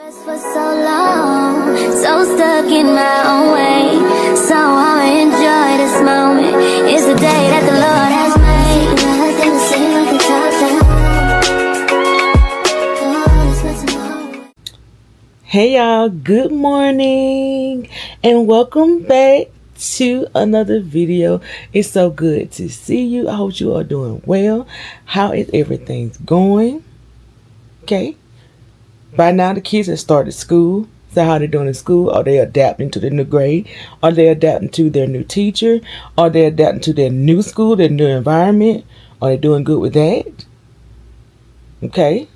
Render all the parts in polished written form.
For so long, so stuck in my own way. So I'ma enjoy this moment. It's the day that the Lord has made. Nothing to say, nothing to talk down. Hey y'all, good morning and welcome back to another video. It's so good to see you. I hope you are doing well. How is everything going? Okay. By now the kids have started school. So how they're doing in school? Are they adapting to the new grade? Are they adapting to their new teacher? Are they adapting to their new school, their new environment? Are they doing good with that? Okay.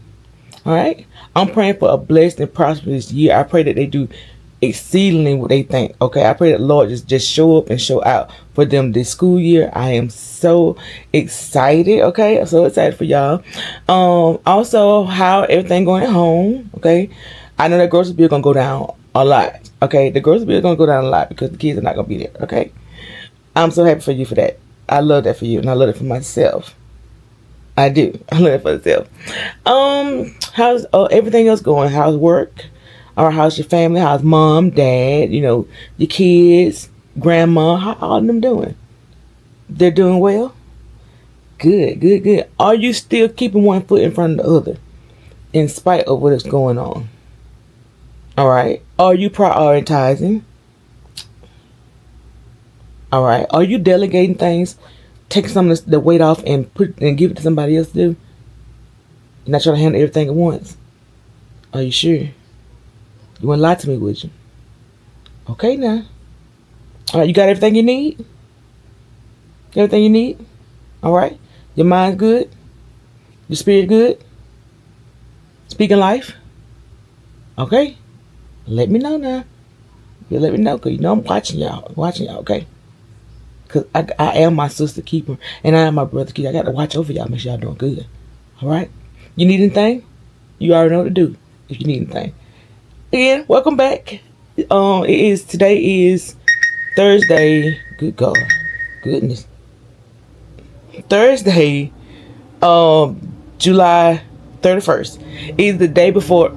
All right. I'm praying for a blessed and prosperous year. I pray that they do exceedingly what they think. Okay. I pray that the Lord just show up and show out for them this school year. I am so excited. Okay. I'm so excited for y'all. Also, how everything going at home. Okay. I know that grocery bill gonna go down a lot. Okay. The grocery bill gonna go down a lot because the kids are not gonna be there. Okay. I'm so happy for you for that. I love that for you, and I love it for myself. I do. I love it for myself. How's everything else going? How's work? Or how's your family? How's mom, dad, your kids, grandma? How all of them doing? They're doing well? Good, good, good. Are you still keeping one foot in front of the other in spite of what is going on? All right. Are you prioritizing? All right. Are you delegating things? Taking some of the weight off and give it to somebody else to do? You're not trying to handle everything at once. Are you sure? You wouldn't lie to me, would you? Okay, now. All right, you got everything you need? Everything you need? All right. Your mind's good? Your spirit good? Speaking life? Okay. Let me know now. You let me know, because I'm watching y'all. Okay? Because I am my sister keeper, and I am my brother keeper. I got to watch over y'all, make sure y'all doing good. All right? You need anything? You already know what to do if you need anything. Again, welcome back. Today is Thursday. Good God. Goodness. Thursday, July 31st. Is the day before.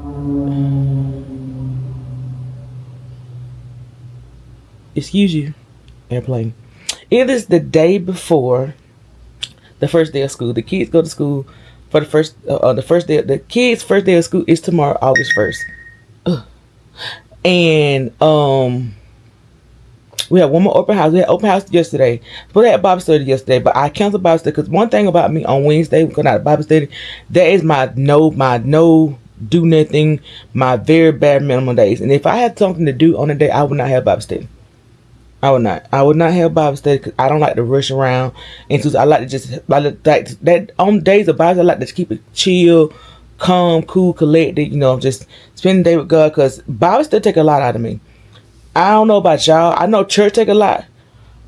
Excuse you, airplane. It is the day before the first day of school. The kids go to school for the first day. The kids' first day of school is tomorrow, August 1st. And we have one more open house. We had open house yesterday. We had Bible study yesterday, but I canceled Bible study because one thing about me on Wednesday, we go out of Bible study, that is my no do nothing, my very bare minimum days. And if I had something to do on the day, I would not have Bible study. I would not have Bible study because I don't like to rush around. And so I like to that on days of Bible, I like to keep it chill, calm, cool, collected, just spend the day with God, because Bible study take a lot out of me. I don't know about y'all. I know church take a lot,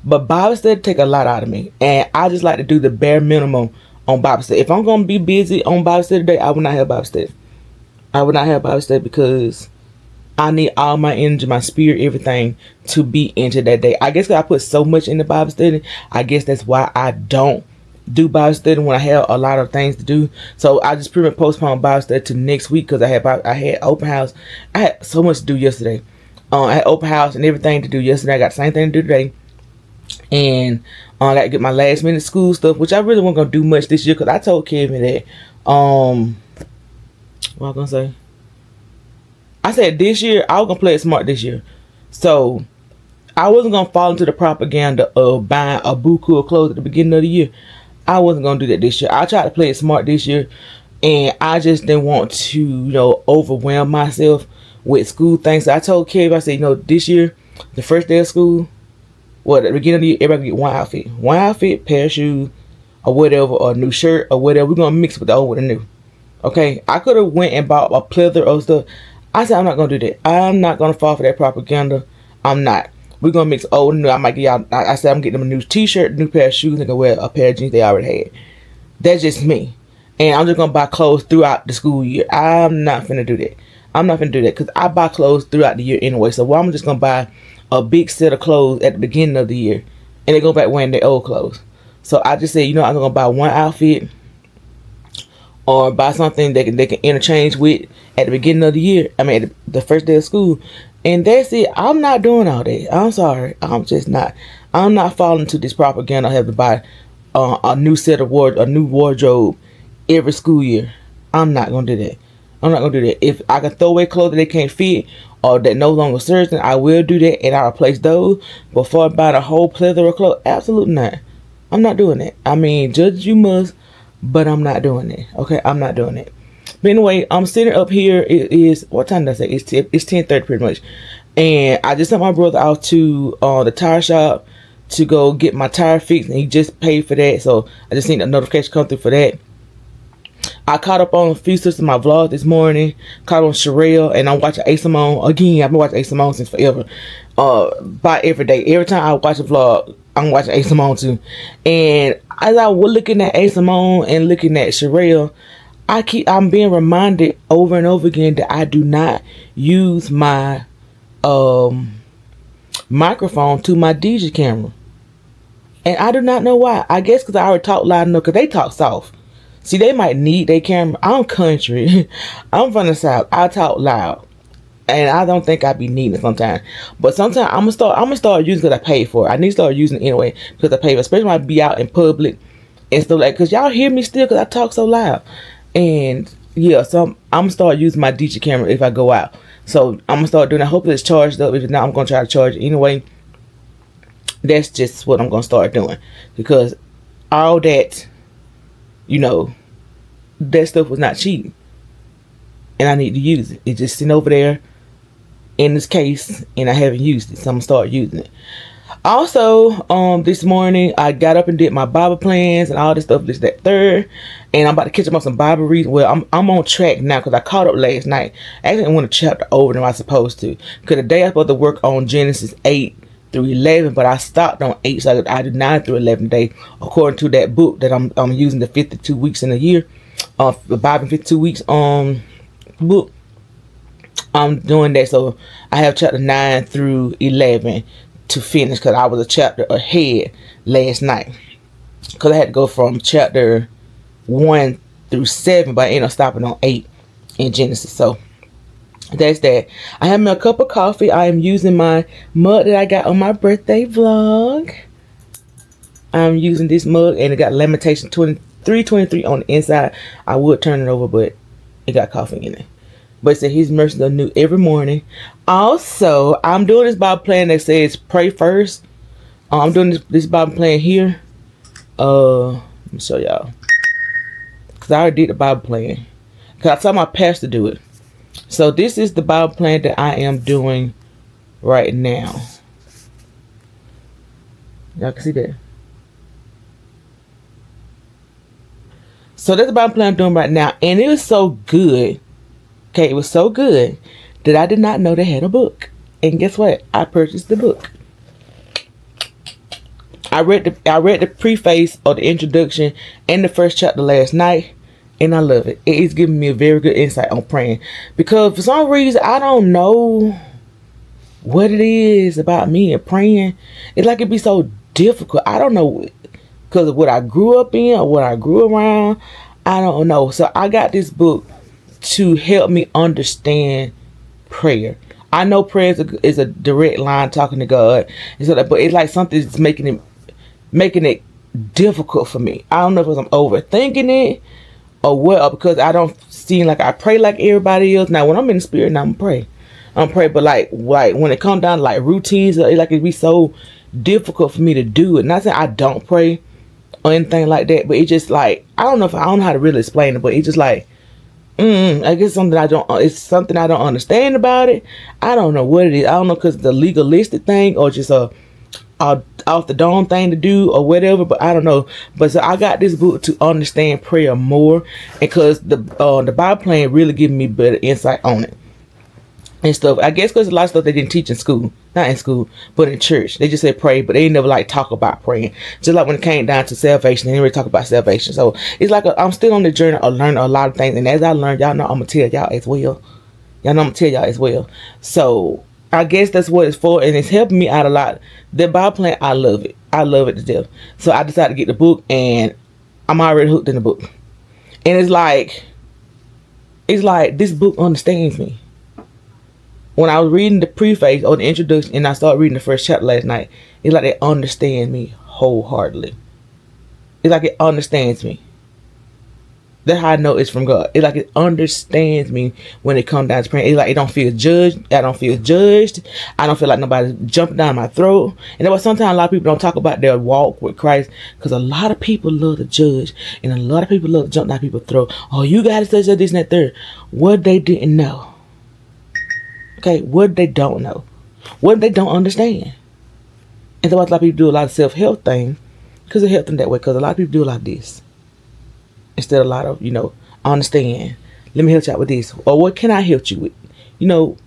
but Bible study take a lot out of me. And I just like to do the bare minimum on Bible study. If I'm going to be busy on Bible study today, I would not have Bible study. I would not have Bible study because I need all my energy, my spirit, everything to be into that day. I guess 'cause I put so much in the Bible study, I guess that's why I don't do Bible study when I have a lot of things to do. So I just pretty much postpone Bible study to next week because I had open house. I had so much to do yesterday. I had open house and everything to do yesterday. I got the same thing to do today. And I got to get my last minute school stuff, which I really wasn't going to do much this year because I told Kevin that, what am I going to say? I said this year, I was going to play it smart this year. So I wasn't going to fall into the propaganda of buying a buku of clothes at the beginning of the year. I wasn't going to do that this year. I tried to play it smart this year. And I just didn't want to, overwhelm myself with school things. So I told Kev, I said, this year, the first day of school, at the beginning of the year, everybody get one outfit. One outfit, pair of shoes, or whatever, or a new shirt, or whatever. We're going to mix with the old with the new. Okay? I could have went and bought a plethora of stuff. I said, I'm not going to do that. I'm not going to fall for that propaganda. I'm not. We're going to mix old and new. I might get y'all, I said I'm getting them a new t-shirt, new pair of shoes, and can wear a pair of jeans they already had. That's just me. And I'm just going to buy clothes throughout the school year. I'm not finna do that. I'm not finna do that because I buy clothes throughout the year anyway. So I'm just going to buy a big set of clothes at the beginning of the year. And they go back wearing their old clothes. So I just said, I'm going to buy one outfit or buy something they can interchange with at the beginning of the year. I mean, at the first day of school, and that's it. I'm not doing all that. I'm sorry. I'm just not. I'm not falling to this propaganda. I have to buy a new set of a new wardrobe every school year. I'm not gonna do that. I'm not gonna do that. If I can throw away clothes that they can't fit or that no longer serves, then I will do that, and I'll replace those. Before I buy a whole plethora of clothes, absolutely not. I'm not doing that. I mean, judge you must, but I'm not doing it. Okay, I'm not doing it. But anyway, I'm sitting up here. It is, what time did I say? It's 10:30 pretty much. And I just sent my brother out to the tire shop to go get my tire fixed, and he just paid for that. So I just seen a notification come through for that. I caught up on a few sisters in my vlog this morning. Caught on Sherelle, and I'm watching A. Simone again. I've been watching A. Simone since forever. By every day, every time I watch a vlog, I'm watching A. Simone too. And as I was looking at A. Simone and looking at Sherelle, I'm being reminded over and over again that I do not use my microphone to my DJ camera, and I do not know why. I guess because I already talk loud enough, because they talk soft. See, they might need their camera. I'm country. I'm from the South. I talk loud, and I don't think I be needing it sometimes. But sometimes I'm gonna start using because I paid for it. I need to start using it anyway because I pay for it, especially when I be out in public and stuff like. Cause y'all hear me still because I talk so loud. And yeah, so I'm gonna start using my DJ camera if I go out. So I'm gonna start doing that. Hopefully it's charged up. If not, I'm gonna try to charge it anyway. That's just what I'm gonna start doing, because all that, that stuff was not cheap, and I need to use it. It's just sitting over there in this case, and I haven't used it, so I'm gonna start using it. Also, this morning I got up and did my Bible plans and all this stuff, this, that, third, and I'm about to catch up on some Bible reading. Well, I'm on track now because I caught up last night. I actually went a chapter over than I was supposed to, because today I was supposed to work on Genesis 8 through 11, but I stopped on 8, so I did 9 through 11 today, according to that book that I'm using, the 52 weeks in a year, the Bible 52 weeks book. I'm doing that, so I have chapter 9 through 11 to finish, because I was a chapter ahead last night, because I had to go from chapter 1 through 7, but I ended up stopping on 8 in Genesis. So that's that. I have me a cup of coffee. I am using my mug that I got on my birthday vlog. I'm using this mug, and it got Lamentation 23:23 on the inside. I would turn it over, but it got coffee in it. But it said His mercies are new every morning. Also, I'm doing this Bible plan that says pray first. I'm doing this Bible plan here. Let me show y'all, because I already did the Bible plan, because I saw my pastor do it. So this is the Bible plan that I am doing right now. Y'all can see that. So that's the Bible plan I'm doing right now, and it was so good. Okay, it was so good that I did not know they had a book. And guess what? I purchased the book. I read the preface or the introduction and the first chapter last night, and I love it. It is giving me a very good insight on praying, because for some reason I don't know what it is about me and praying. It's like it be so difficult. I don't know, because of what I grew up in or what I grew around. I don't know. So I got this book to help me understand prayer. I know prayer is a direct line talking to God, and so but it's like something that's making it difficult for me. I don't know if I'm overthinking it or what, or because I don't seem like I pray like everybody else. Now when I'm in the spirit, now I'm pray, but like when it comes down to like routines, like it'd be so difficult for me to do it. Not saying I don't pray or anything like that, but it's just like I don't know how to really explain it, but it's just like I guess it's something I don't understand about it. I don't know what it is. I don't know, because it's a legalistic thing or just a off the dome thing to do or whatever, but I don't know. But so I got this book to understand prayer more, and because the Bible plan really giving me better insight on it and stuff. I guess because a lot of stuff they didn't teach in school, not in school, but in church. They just said pray, but they never like talk about praying. Just like when it came down to salvation, they didn't really talk about salvation. So it's like I'm still on the journey of learning a lot of things, and as I learn, y'all know I'm gonna tell y'all as well. So I guess that's what it's for, and it's helping me out a lot. The Bible plan, I love it. I love it to death. So I decided to get the book, and I'm already hooked in the book. And it's like this book understands me. When I was reading the preface or the introduction and I started reading the first chapter last night, it's like it understands me wholeheartedly. It's like it understands me. That's how I know it's from God. It's like it understands me when it comes down to praying. It's like it don't feel judged. I don't feel judged. I don't feel like nobody's jumping down my throat. And that's why sometimes a lot of people don't talk about their walk with Christ, because a lot of people love to judge and a lot of people love to jump down people's throat. Oh, you got to say this and that third. What they didn't know. Okay, what they don't know. What they don't understand. And that's why a lot of people do a lot of self-help things, because it helps them that way. Because a lot of people do a lot of this instead of a lot of, understand. Let me help you out with this. Or what can I help you with?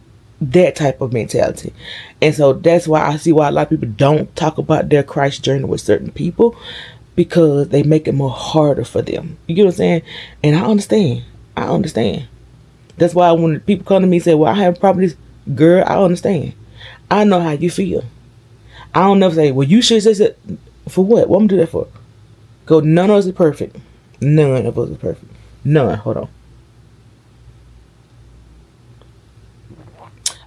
That type of mentality. And so that's why I see why a lot of people don't talk about their Christ journey with certain people, because they make it more harder for them. You get what I'm saying? And I understand. That's why when people come to me and say, well, I have a problem with this, girl, I understand. I know how you feel. I don't never say, well, you should say that. For what? What am I do that for? Because none of us is perfect. None of us is perfect. None. Hold on.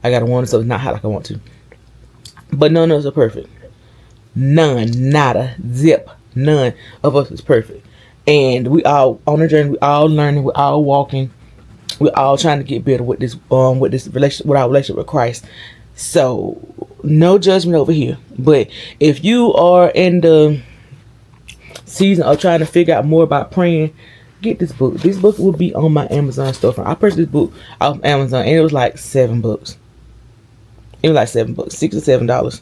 I gotta warn, so it's not hot like I want to. But none of us are perfect. None. Nada. Zip. None of us is perfect. And we all on the journey. We all learning. We all walking. We're all trying to get better with this relationship, with our relationship with Christ. So no judgment over here. But if you are in the season of trying to figure out more about praying, get this book. This book will be on my Amazon storefront. I purchased this book off Amazon and it was like $7. It was like $7, $6 or $7.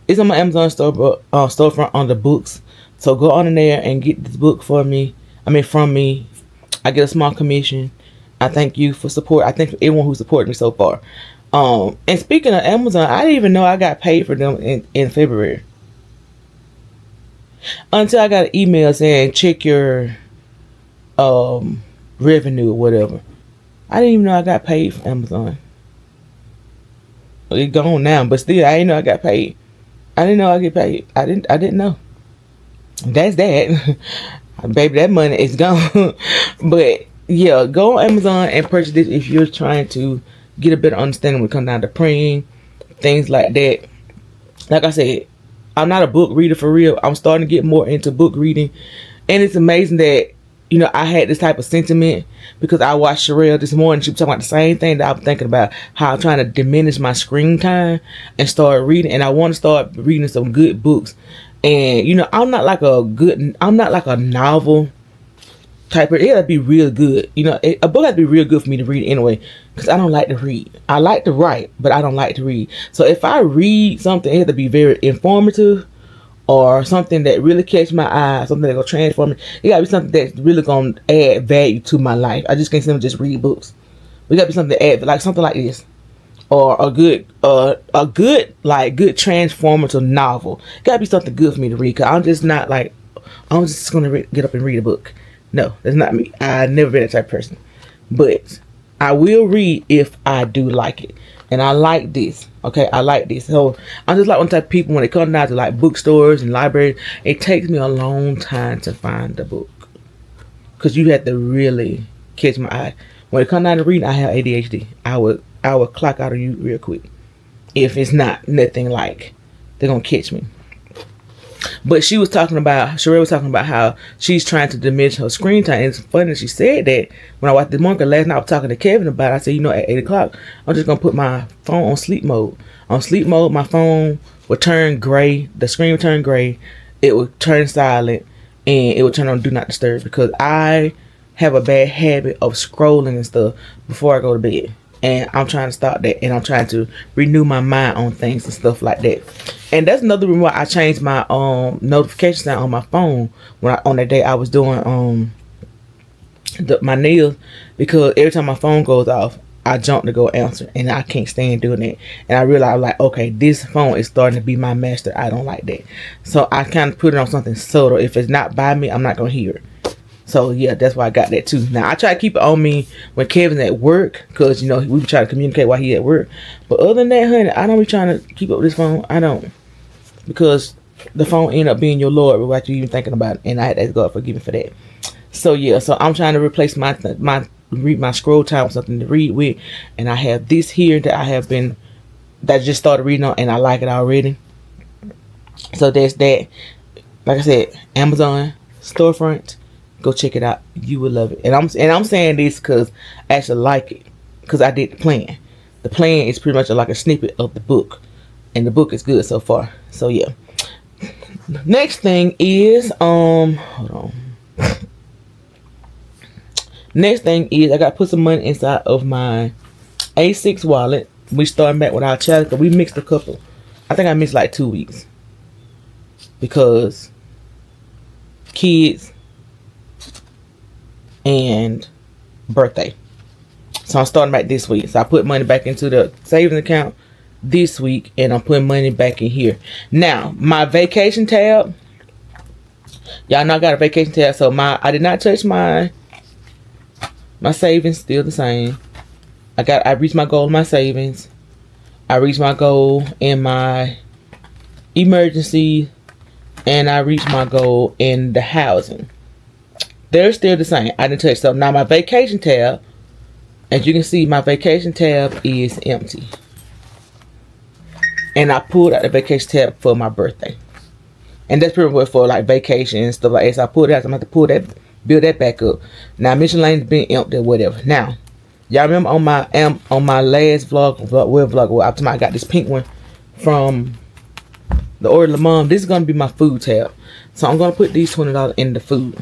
It's on my Amazon storefront on the books. So go on in there and get this book from me. I get a small commission. I thank you for support. I thank everyone who supported me so far. And speaking of Amazon, I didn't even know I got paid for them in February. Until I got an email saying check your revenue or whatever. I didn't even know I got paid for Amazon. It's gone now, but still I didn't know I got paid. I didn't know I get paid. I didn't know. That's that. Baby, that money is gone. But yeah, go on Amazon and purchase this if you're trying to get a better understanding when it comes down to praying, things like that. Like I said, I'm not a book reader for real. I'm starting to get more into book reading. And it's amazing that, I had this type of sentiment because I watched Sherelle this morning. She was talking about the same thing that I'm thinking about, how I'm trying to diminish my screen time and start reading. And I want to start reading some good books. And, I'm not like a novel type of, it has to be real good. A book has to be real good for me to read anyway, because I don't like to read. I like to write, but I don't like to read. So if I read something, it has to be very informative or something that really catch my eye, something that gonna transform me. It gotta be something that's really gonna add value to my life. I just can't simply just read books. We gotta be something that add, like something like this, or a good transformative novel. It gotta be something good for me to read. Cause I'm just not like, I'm just gonna get up and read a book. No, that's not me. I've never been that type of person. But I will read if I do like it. And I like this. Okay, I like this. So I'm just like one type of people, when it comes down to like bookstores and libraries, it takes me a long time to find the book. Because you have to really catch my eye. When it comes down to reading, I have ADHD. I would clock out on you real quick. If it's not nothing like they're going to catch me. But Sherelle was talking about how she's trying to diminish her screen time. And it's funny that she said that when I watched this morning, 'cause last night I was talking to Kevin about it. I said, at 8 o'clock, I'm just going to put my phone on sleep mode. On sleep mode, my phone would turn gray. The screen would turn gray. It would turn silent. And it would turn on Do Not Disturb. Because I have a bad habit of scrolling and stuff before I go to bed. And I'm trying to stop that. And I'm trying to renew my mind on things and stuff like that. And that's another reason why I changed my notification sound on my phone on that day I was doing my nails, because every time my phone goes off, I jump to go answer, and I can't stand doing that. And I realized, like, okay, this phone is starting to be my master. I don't like that. So I kind of put it on something subtle. If it's not by me, I'm not gonna hear it. So yeah, that's why I got that too. Now I try to keep it on me when Kevin's at work, because we be trying to communicate while he at work. But other than that, honey, I don't be trying to keep up with this phone. I don't. Because the phone end up being your Lord without you even thinking about it. And I had to ask God forgive me for that. So yeah, so I'm trying to replace my scroll time with something to read with, and I have this here that I just started reading on, and I like it already. So there's that. Like I said, Amazon Storefront, go check it out. You will love it. And I'm saying this because I actually like it, because I did the plan. The plan is pretty much like a snippet of the book, and the book is good so far. So yeah. Next thing is hold on. Next thing is I got to put some money inside of my A6 wallet. We starting back with our challenge, but we mixed a couple. I think I missed like 2 weeks because kids and birthday. So I'm starting back this week. So I put money back into the savings account this week, and I'm putting money back in here. Now, my vacation tab, y'all know I got a vacation tab, so I did not touch my savings, still the same. I reached my goal in my savings. I reached my goal in my emergency, and I reached my goal in the housing. They're still the same. I didn't touch. So now my vacation tab, as you can see, my vacation tab is empty. And I pulled out the vacation tab for my birthday. And that's pretty much for like vacation and stuff like that. So I pulled it out. So I'm going to have to pull that, build that back up. Now miscellaneous been empty or whatever. Now, y'all remember on my last vlog, I got this pink one from the Order of Mom. This is going to be my food tab. So I'm going to put these $20 in the food.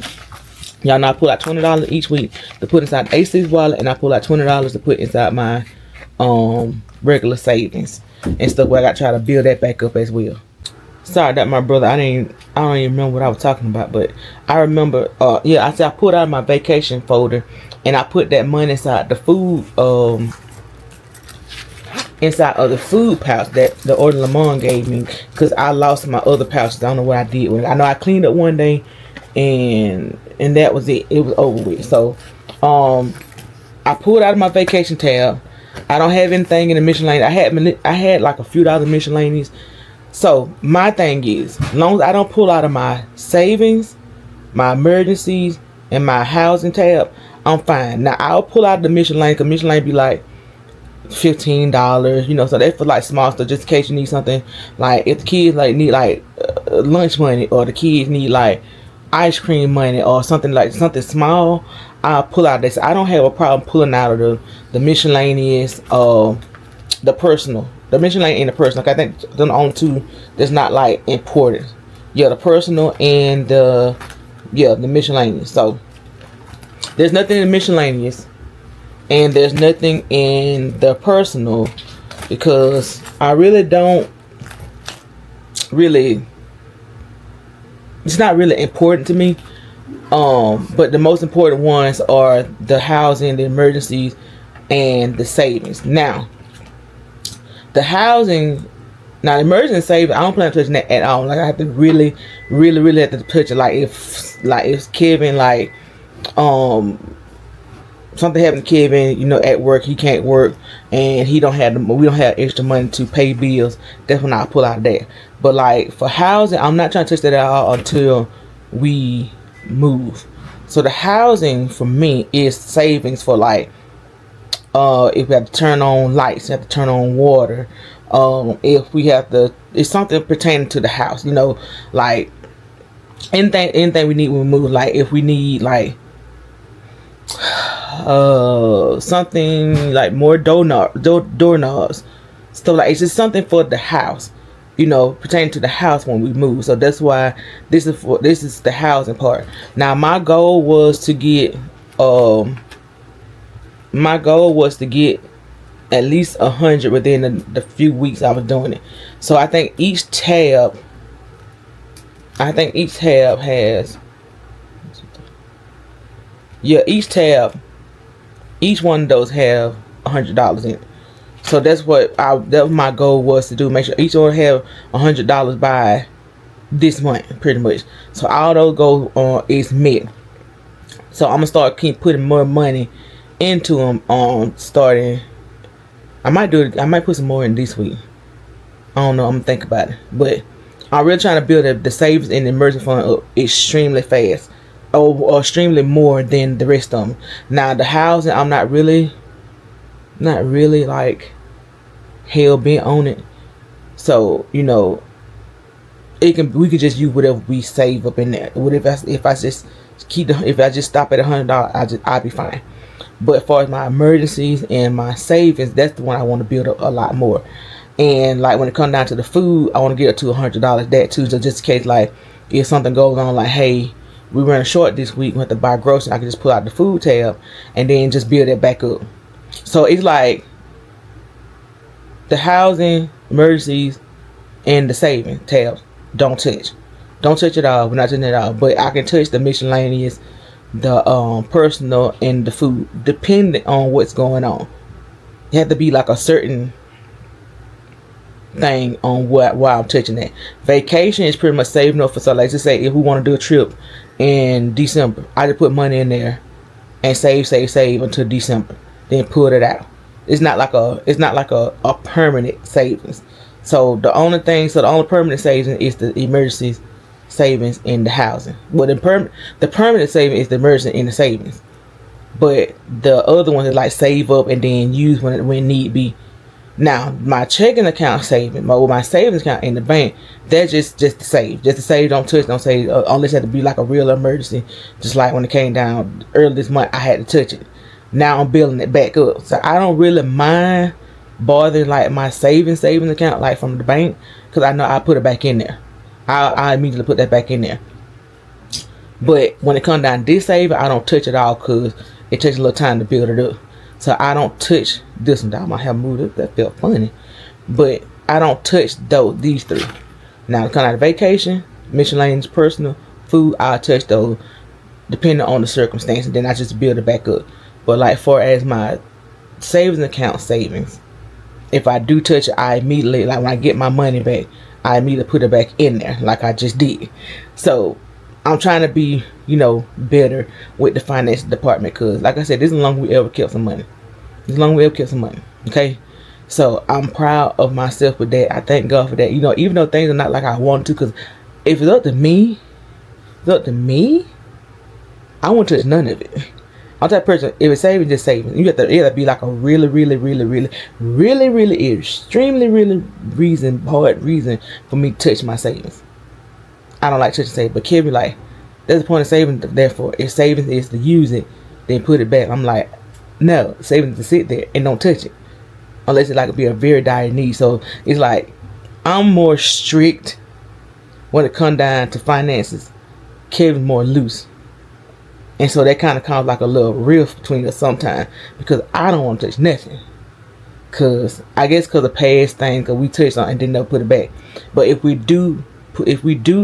Y'all know I pull out $20 each week to put inside the A6 wallet, and I pull out $20 to put inside my regular savings and stuff, where I got to try to build that back up as well. Sorry that my brother, I don't even remember what I was talking about, but I remember, yeah, I said I pulled out my vacation folder, and I put that money inside the food, inside of the food pouch that the Order of Lamont gave me, because I lost my other pouches. I don't know what I did with it. I know I cleaned up one day, and that was it. It was over with. So, I pulled out of my vacation tab. I don't have anything in the miscellaneous. I had like a few dollars miscellaneous. So my thing is, as long as I don't pull out of my savings, my emergencies, and my housing tab, I'm fine. Now I'll pull out the miscellaneous, because miscellaneous be like $15, you know. So that's for like small stuff, just in case you need something. Like if the kids like need like lunch money, or the kids need like ice cream money, or something small, I'll pull out this. I don't have a problem pulling out of the miscellaneous, the personal. The miscellaneous and the personal. I think they're the only two that's not like important. Yeah, the personal and the miscellaneous. So there's nothing in the miscellaneous, and there's nothing in the personal, because I really don't really, it's not really important to me. But the most important ones are the housing, the emergencies, and the savings. Now, the housing, now the emergency savings, I don't plan on touching that at all. Like I have to really have to touch it. Like if Kevin, like something happened to Kevin, you know, at work, he can't work, and we don't have extra money to pay bills, that's when I pull out of that. But like for housing, I'm not trying to touch that at all until we move. So the housing for me is savings for like if we have to turn on lights, have to turn on water, if we have to, it's something pertaining to the house, you know, like anything we need when we move. Like if we need like something like more doorknobs, stuff like, it's just something for the house, you know, pertaining to the house when we move. So that's why this is the housing part. Now my goal was to get at least 100 within the few weeks I was doing it. So I think each tab has, yeah, each one of those have $100 in it. So that's what my goal was to do. Make sure each one have $100 by this month, pretty much. So all those goals is met. So I'm gonna keep putting more money into them. Starting, I might put some more in this week. I don't know. I'm gonna think about it. But I'm really trying to build the savings and the emergency fund up extremely fast. or extremely more than the rest of them. Now the housing, I'm not really like hell bent on it. So we can just use whatever we save up in there. If I just stop at $100, I'll be fine. But as far as my emergencies and my savings, that's the one I want to build up a lot more. And like when it comes down to the food, I want to get up to $100. That too, so just in case like if something goes on, like hey, we running short this week, we have to buy groceries, I can just pull out the food tab and then just build it back up. So it's like the housing, emergencies, and the saving tabs, don't touch it all. We're not touching it all, but I can touch the miscellaneous, the personal, and the food, depending on what's going on. It had to be like a certain thing on why I'm touching that. Vacation is pretty much saving up for, so like just say if we want to do a trip in December, I just put money in there and save until December, then pull it out. It's not like a permanent savings. So the only permanent savings is the emergencies savings in the housing. But the permanent saving is the emergency in the savings. But the other one is like save up and then use when need be. Now my checking account saving, my savings account in the bank, that's just to save. Just to save, don't touch, don't save, unless it had to be like a real emergency. Just like when it came down early this month, I had to touch it. Now I'm building it back up. So I don't really mind bothering like my savings account like from the bank, because I know I put it back in there. I immediately put that back in there. But when it comes down to this saving, I don't touch it all because it takes a little time to build it up. So I don't touch this one. I might have moved up. That felt funny. But I don't touch these three. Now coming out of vacation, miscellaneous, personal, food, I'll touch those depending on the circumstances. Then I just build it back up. But like far as my savings account savings, if I do touch it, I immediately, like when I get my money back, I immediately put it back in there like I just did. So I'm trying to be, better with the finance department, because like I said, this is the longest we ever kept some money. Okay? So I'm proud of myself with that. I thank God for that. Even though things are not like I want to, because if it's up to me, I won't touch none of it. I'm that person, if it's saving, just saving. You have to be like a really extremely hard reason for me to touch my savings. I don't like touching savings, but Kevin like, there's a point of saving. Therefore, if savings is to use it, then put it back. I'm like, no, savings to sit there and don't touch it, unless it like be a very dire need. So it's like I'm more strict when it comes down to finances. Kevin's more loose. And so that kind of comes like a little rift between us sometimes, because I don't want to touch nothing. Because I guess because of past things, because we touched on and didn't never put it back. But if we do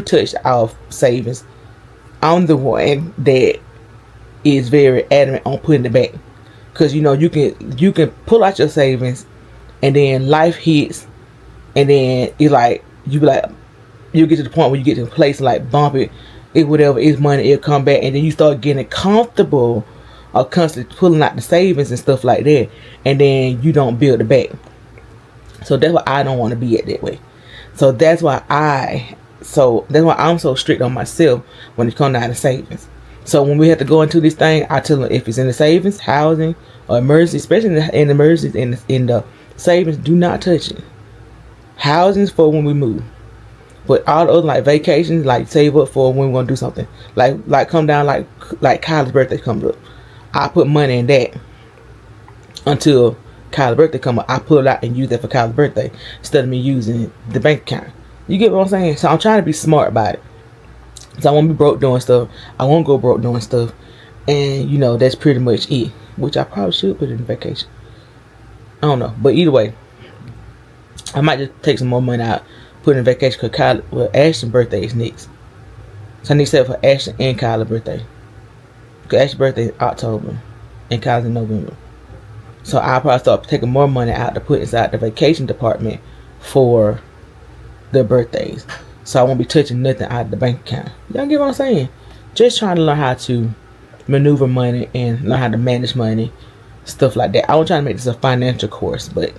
touch our savings, I'm the one that is very adamant on putting it back. Because you can pull out your savings, and then life hits, and then it's like you get to the point where you get to a place like bump it. Whatever is money, it'll come back, and then you start getting comfortable of constantly pulling out the savings and stuff like that, and then you don't build it back. So that's why I don't want to be at that way. So that's why I'm so strict on myself when it comes down to savings. So when we have to go into this thing, I tell them if it's in the savings, housing, or emergency, especially in the emergencies, in the savings, do not touch it. Housing's for when we move. But all the other like vacations, like save up for when we're gonna do something. Like come down like Kyle's birthday comes up. I put money in that until Kyle's birthday come up. I pull it out and use that for Kyle's birthday instead of me using the bank account. You get what I'm saying? So I'm trying to be smart about it. So I won't be broke doing stuff. I won't go broke doing stuff. And that's pretty much it. Which I probably should put in vacation. I don't know. But either way, I might just take some more money out, put in vacation, because Ashton's birthday is next. So I need to set for Ashton and Kyle's birthday. Because Ashton's birthday is October and Kyle's in November. So I'll probably start taking more money out to put inside the vacation department for their birthdays. So I won't be touching nothing out of the bank account. Y'all get what I'm saying? Just trying to learn how to maneuver money and learn how to manage money, stuff like that. I was trying to make this a financial course, but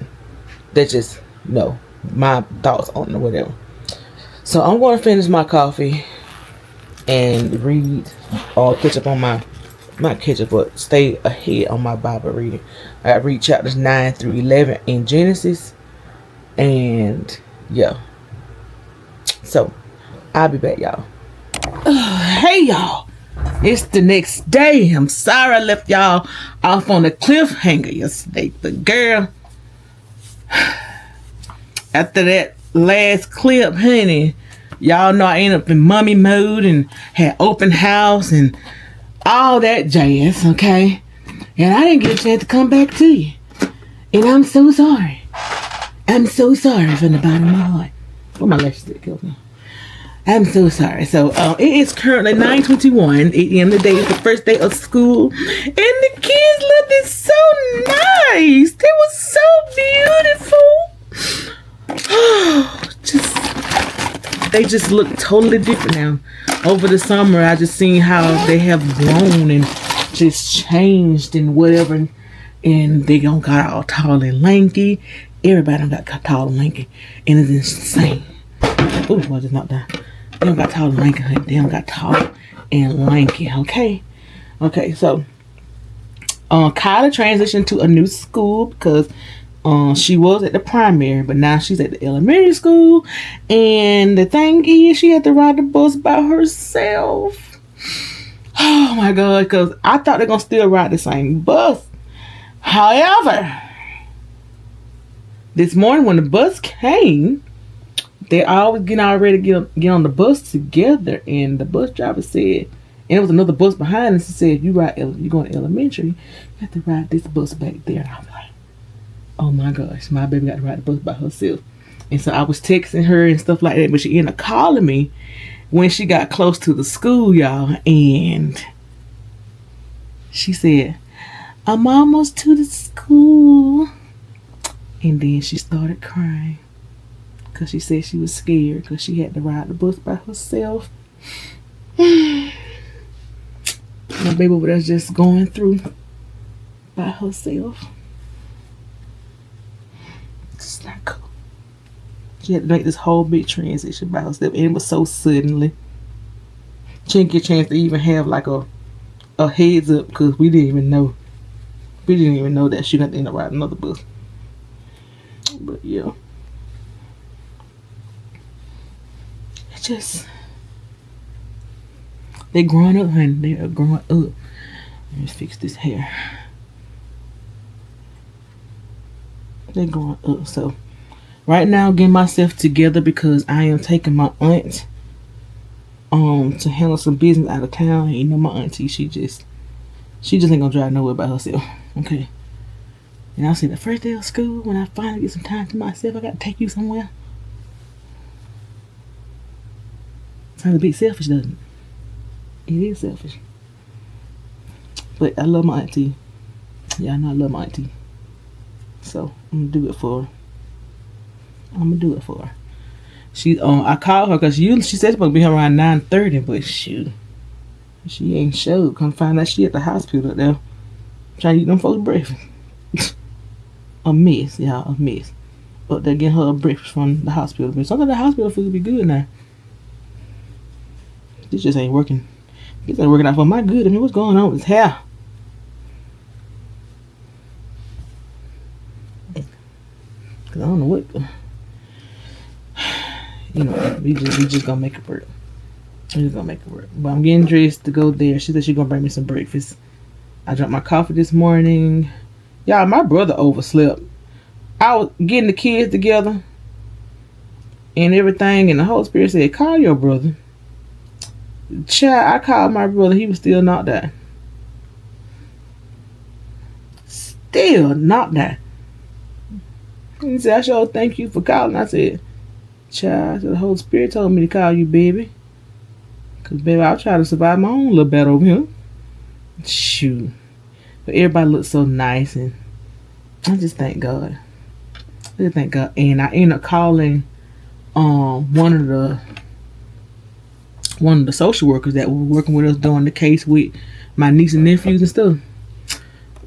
that's just my thoughts on it or whatever. So I'm going to finish my coffee, and read or catch up on my, not catch up, but stay ahead on my Bible reading. I read chapters 9 through 11 in Genesis. And yeah. So I'll be back, y'all. Hey y'all. It's the next day. I'm sorry I left y'all off on a cliffhanger yesterday. But girl, after that last clip, honey, y'all know I ended up in mummy mode and had open house and all that jazz, okay? And I didn't get a chance to come back to you. And I'm so sorry. I'm so sorry from the bottom of my heart. Where my lipstick go now? I'm so sorry. So it is currently 9:21 a.m. Today is the first day of school, and the kids looked so nice. They were so beautiful. They just look totally different now. Over the summer, I just seen how they have grown and just changed and whatever, and they don't got all tall and lanky. Everybody done got tall and lanky, and it's insane. Oh, I just knocked down. They don't got tall and lanky, honey. They don't got tall and lanky, okay? Okay, so Kyla transitioned to a new school because she was at the primary, but now she's at the elementary school. And the thing is, she had to ride the bus by herself. Oh my God, because I thought they're going to still ride the same bus. However, this morning when the bus came, they always get on the bus together, and the bus driver said, and it was another bus behind us. He said, if you going to elementary, you have to ride this bus back there. And I was like, oh my gosh, my baby got to ride the bus by herself. And so I was texting her and stuff like that, but she ended up calling me when she got close to the school, y'all, and she said, I'm almost to the school. And then she started crying because she said she was scared because she had to ride the bus by herself. My baby over there just going through by herself. It's not cool. She had to make this whole big transition by herself, and it was so suddenly. She didn't get a chance to even have like a heads up because we didn't even know. We didn't even know that she got to end up riding another bus. But yeah. They growing up, honey. They are growing up. Let me fix this hair. They growing up. So right now, getting myself together because I am taking my aunt to handle some business out of town. And you know my auntie, she just ain't gonna drive nowhere by herself. Okay. And I said the first day of school, when I finally get some time to myself, I got to take you somewhere. Sounds a bit selfish, doesn't it? It is selfish. But I love my auntie. Yeah, I know I love my auntie. So I'm gonna do it for her. I called her because she said she's supposed to be here around 9:30, but shoot, she ain't showed. Come find out she at the hospital up there trying to eat them folks' breakfast. A mess, y'all, a mess. But they're getting her a breakfast from the hospital. But sometimes the hospital food be good now. This just ain't working. This ain't working out for my good. I mean, what's going on with his hair? Cause I don't know what. You know, we just gonna make it work. We just gonna make it work. But I'm getting dressed to go there. She said she's gonna bring me some breakfast. I drank my coffee this morning. Y'all, my brother overslept. I was getting the kids together and everything, and the Holy Spirit said, call your brother. Child, I called my brother. He was still knocked out. Still knocked out. He said, I sure thank you for calling. I said, child, the Holy Spirit told me to call you, baby. Because, baby, I'll try to survive my own little battle over here. Shoot. But everybody looks so nice, and I just thank God. And I ended up calling one of the social workers that were working with us doing the case with my niece and nephews and stuff.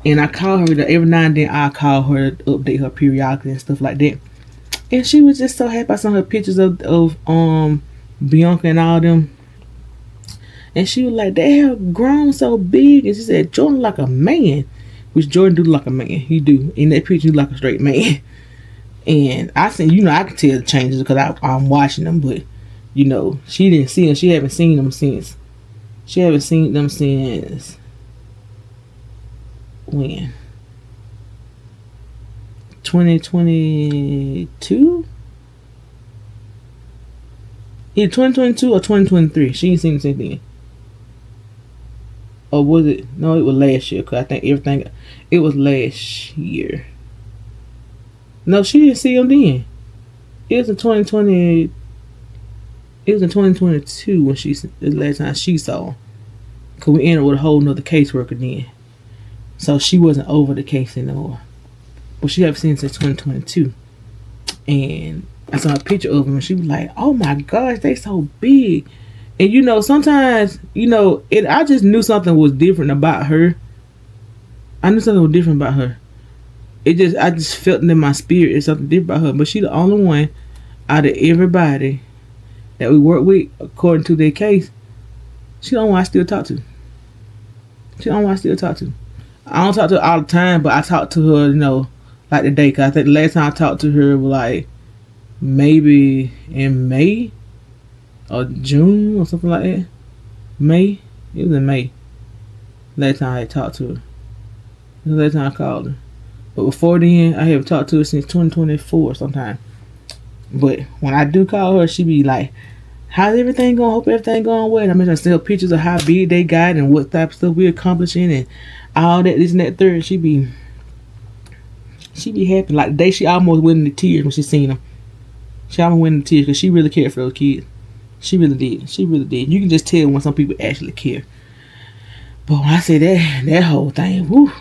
And I call her every now and then. I call her to update her periodically and stuff like that. And she was just so happy. I saw her pictures of Bianca and all them. And she was like, they have grown so big. And she said, Jordan like a man. Which Jordan do like a man. He do. In that picture, he like a straight man. And I said, I can tell the changes because I'm watching them. But, she didn't see them. She haven't seen them since. When? 2022? Either 2022 or 2023. She ain't seen the same thing. Or was it? No, it was last year. Because I think it was last year. No, she didn't see him then. It was in 2020. It was in 2022 when the last time she saw him. Because we ended with a whole nother caseworker then. So she wasn't over the case anymore. But she haven't seen him since 2022. And I saw a picture of him and she was like, oh my gosh, they so big. And sometimes, I just knew something was different about her. I just felt it in my spirit. It's something different about her. But she's the only one out of everybody that we work with, according to their case, she the only one I still talk to. I don't talk to her all the time, but I talk to her, like today. Because I think the last time I talked to her was like maybe in May or June or something like that. May. It was in May. Last time I talked to her. It was the last time I called her. But before then, I haven't talked to her since 2024 sometime. But when I do call her, she be like, how's everything going? Hope everything going well. And I mentioned sell pictures of how big they got and what type of stuff we're accomplishing and all that, this and that, third. She be happy. Like the day she almost went into tears when she seen them. She almost went into tears because she really cared for those kids. She really did. You can just tell when some people actually care. But when I say that whole thing, whoo.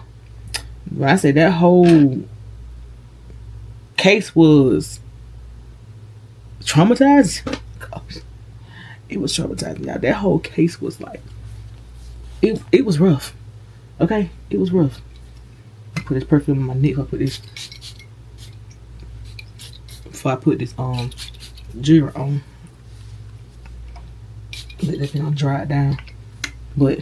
When I say that whole case was traumatizing. Gosh, it was traumatizing, y'all. That whole case was like, it was rough. Okay? It was rough. I put this perfume on my neck. Before I put this jewelry on. Let that thing dry it down. But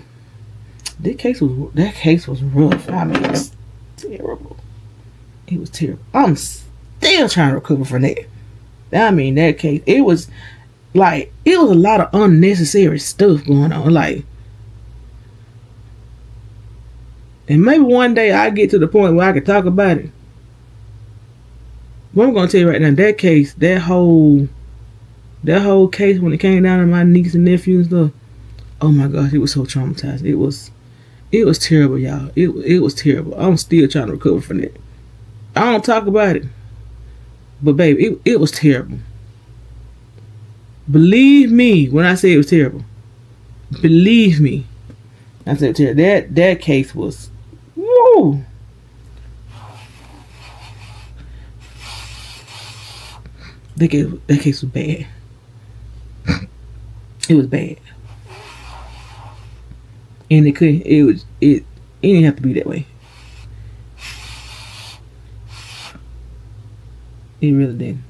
that case was rough. I mean, it's terrible. It was terrible. I'm still trying to recover from that. I mean, that case, it was a lot of unnecessary stuff going on. Like, and maybe one day I get to the point where I can talk about it. But I'm gonna tell you right now, that case, that whole case when it came down to my niece and nephew and stuff. Oh my gosh, it was so traumatized. It was terrible, y'all. It was terrible. I'm still trying to recover from that. I don't talk about it, but baby, it was terrible. Believe me when I say it was terrible. Believe me, I said terrible. That case was, woo. That case was bad. It was bad. And it didn't have to be that way. It really didn't.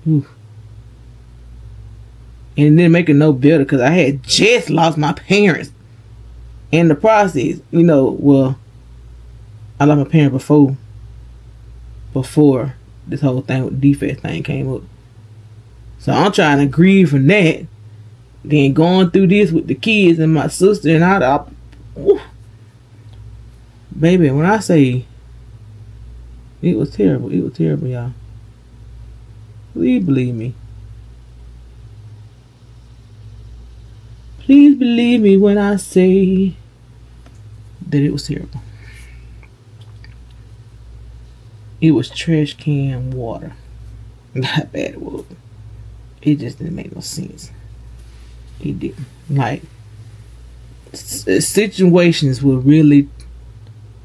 Oof. And it didn't make it no better because I had just lost my parents. In the process, well, I lost my parents before this whole thing with the defect thing came up. So I'm trying to grieve from that. Then going through this with the kids and my sister and all. Baby, when I say it was terrible, y'all. Please believe me. Please believe me when I say that it was terrible. It was trash can water. Not bad it was. It just didn't make no sense. It didn't. Like, situations will really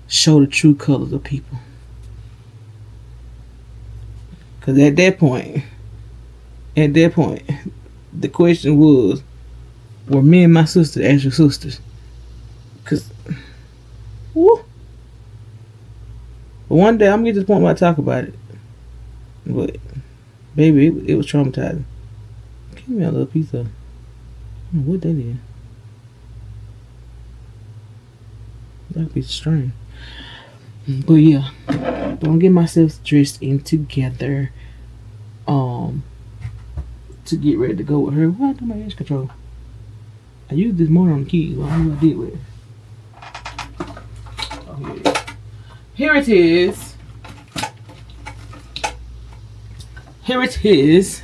show the true colors of people. Because at that point, the question was, were me and my sister actual sisters? Because, woo. But one day I'm gonna get to the point where I talk about it. But baby, it was traumatizing. Give me a little piece of, I don't know what that is. That piece of string. But yeah, don't get myself dressed in together. To get ready to go with her. What? My edge control. I used this morning on the keys. Well, I don't know what I did with it. Oh, here it is. Here it is.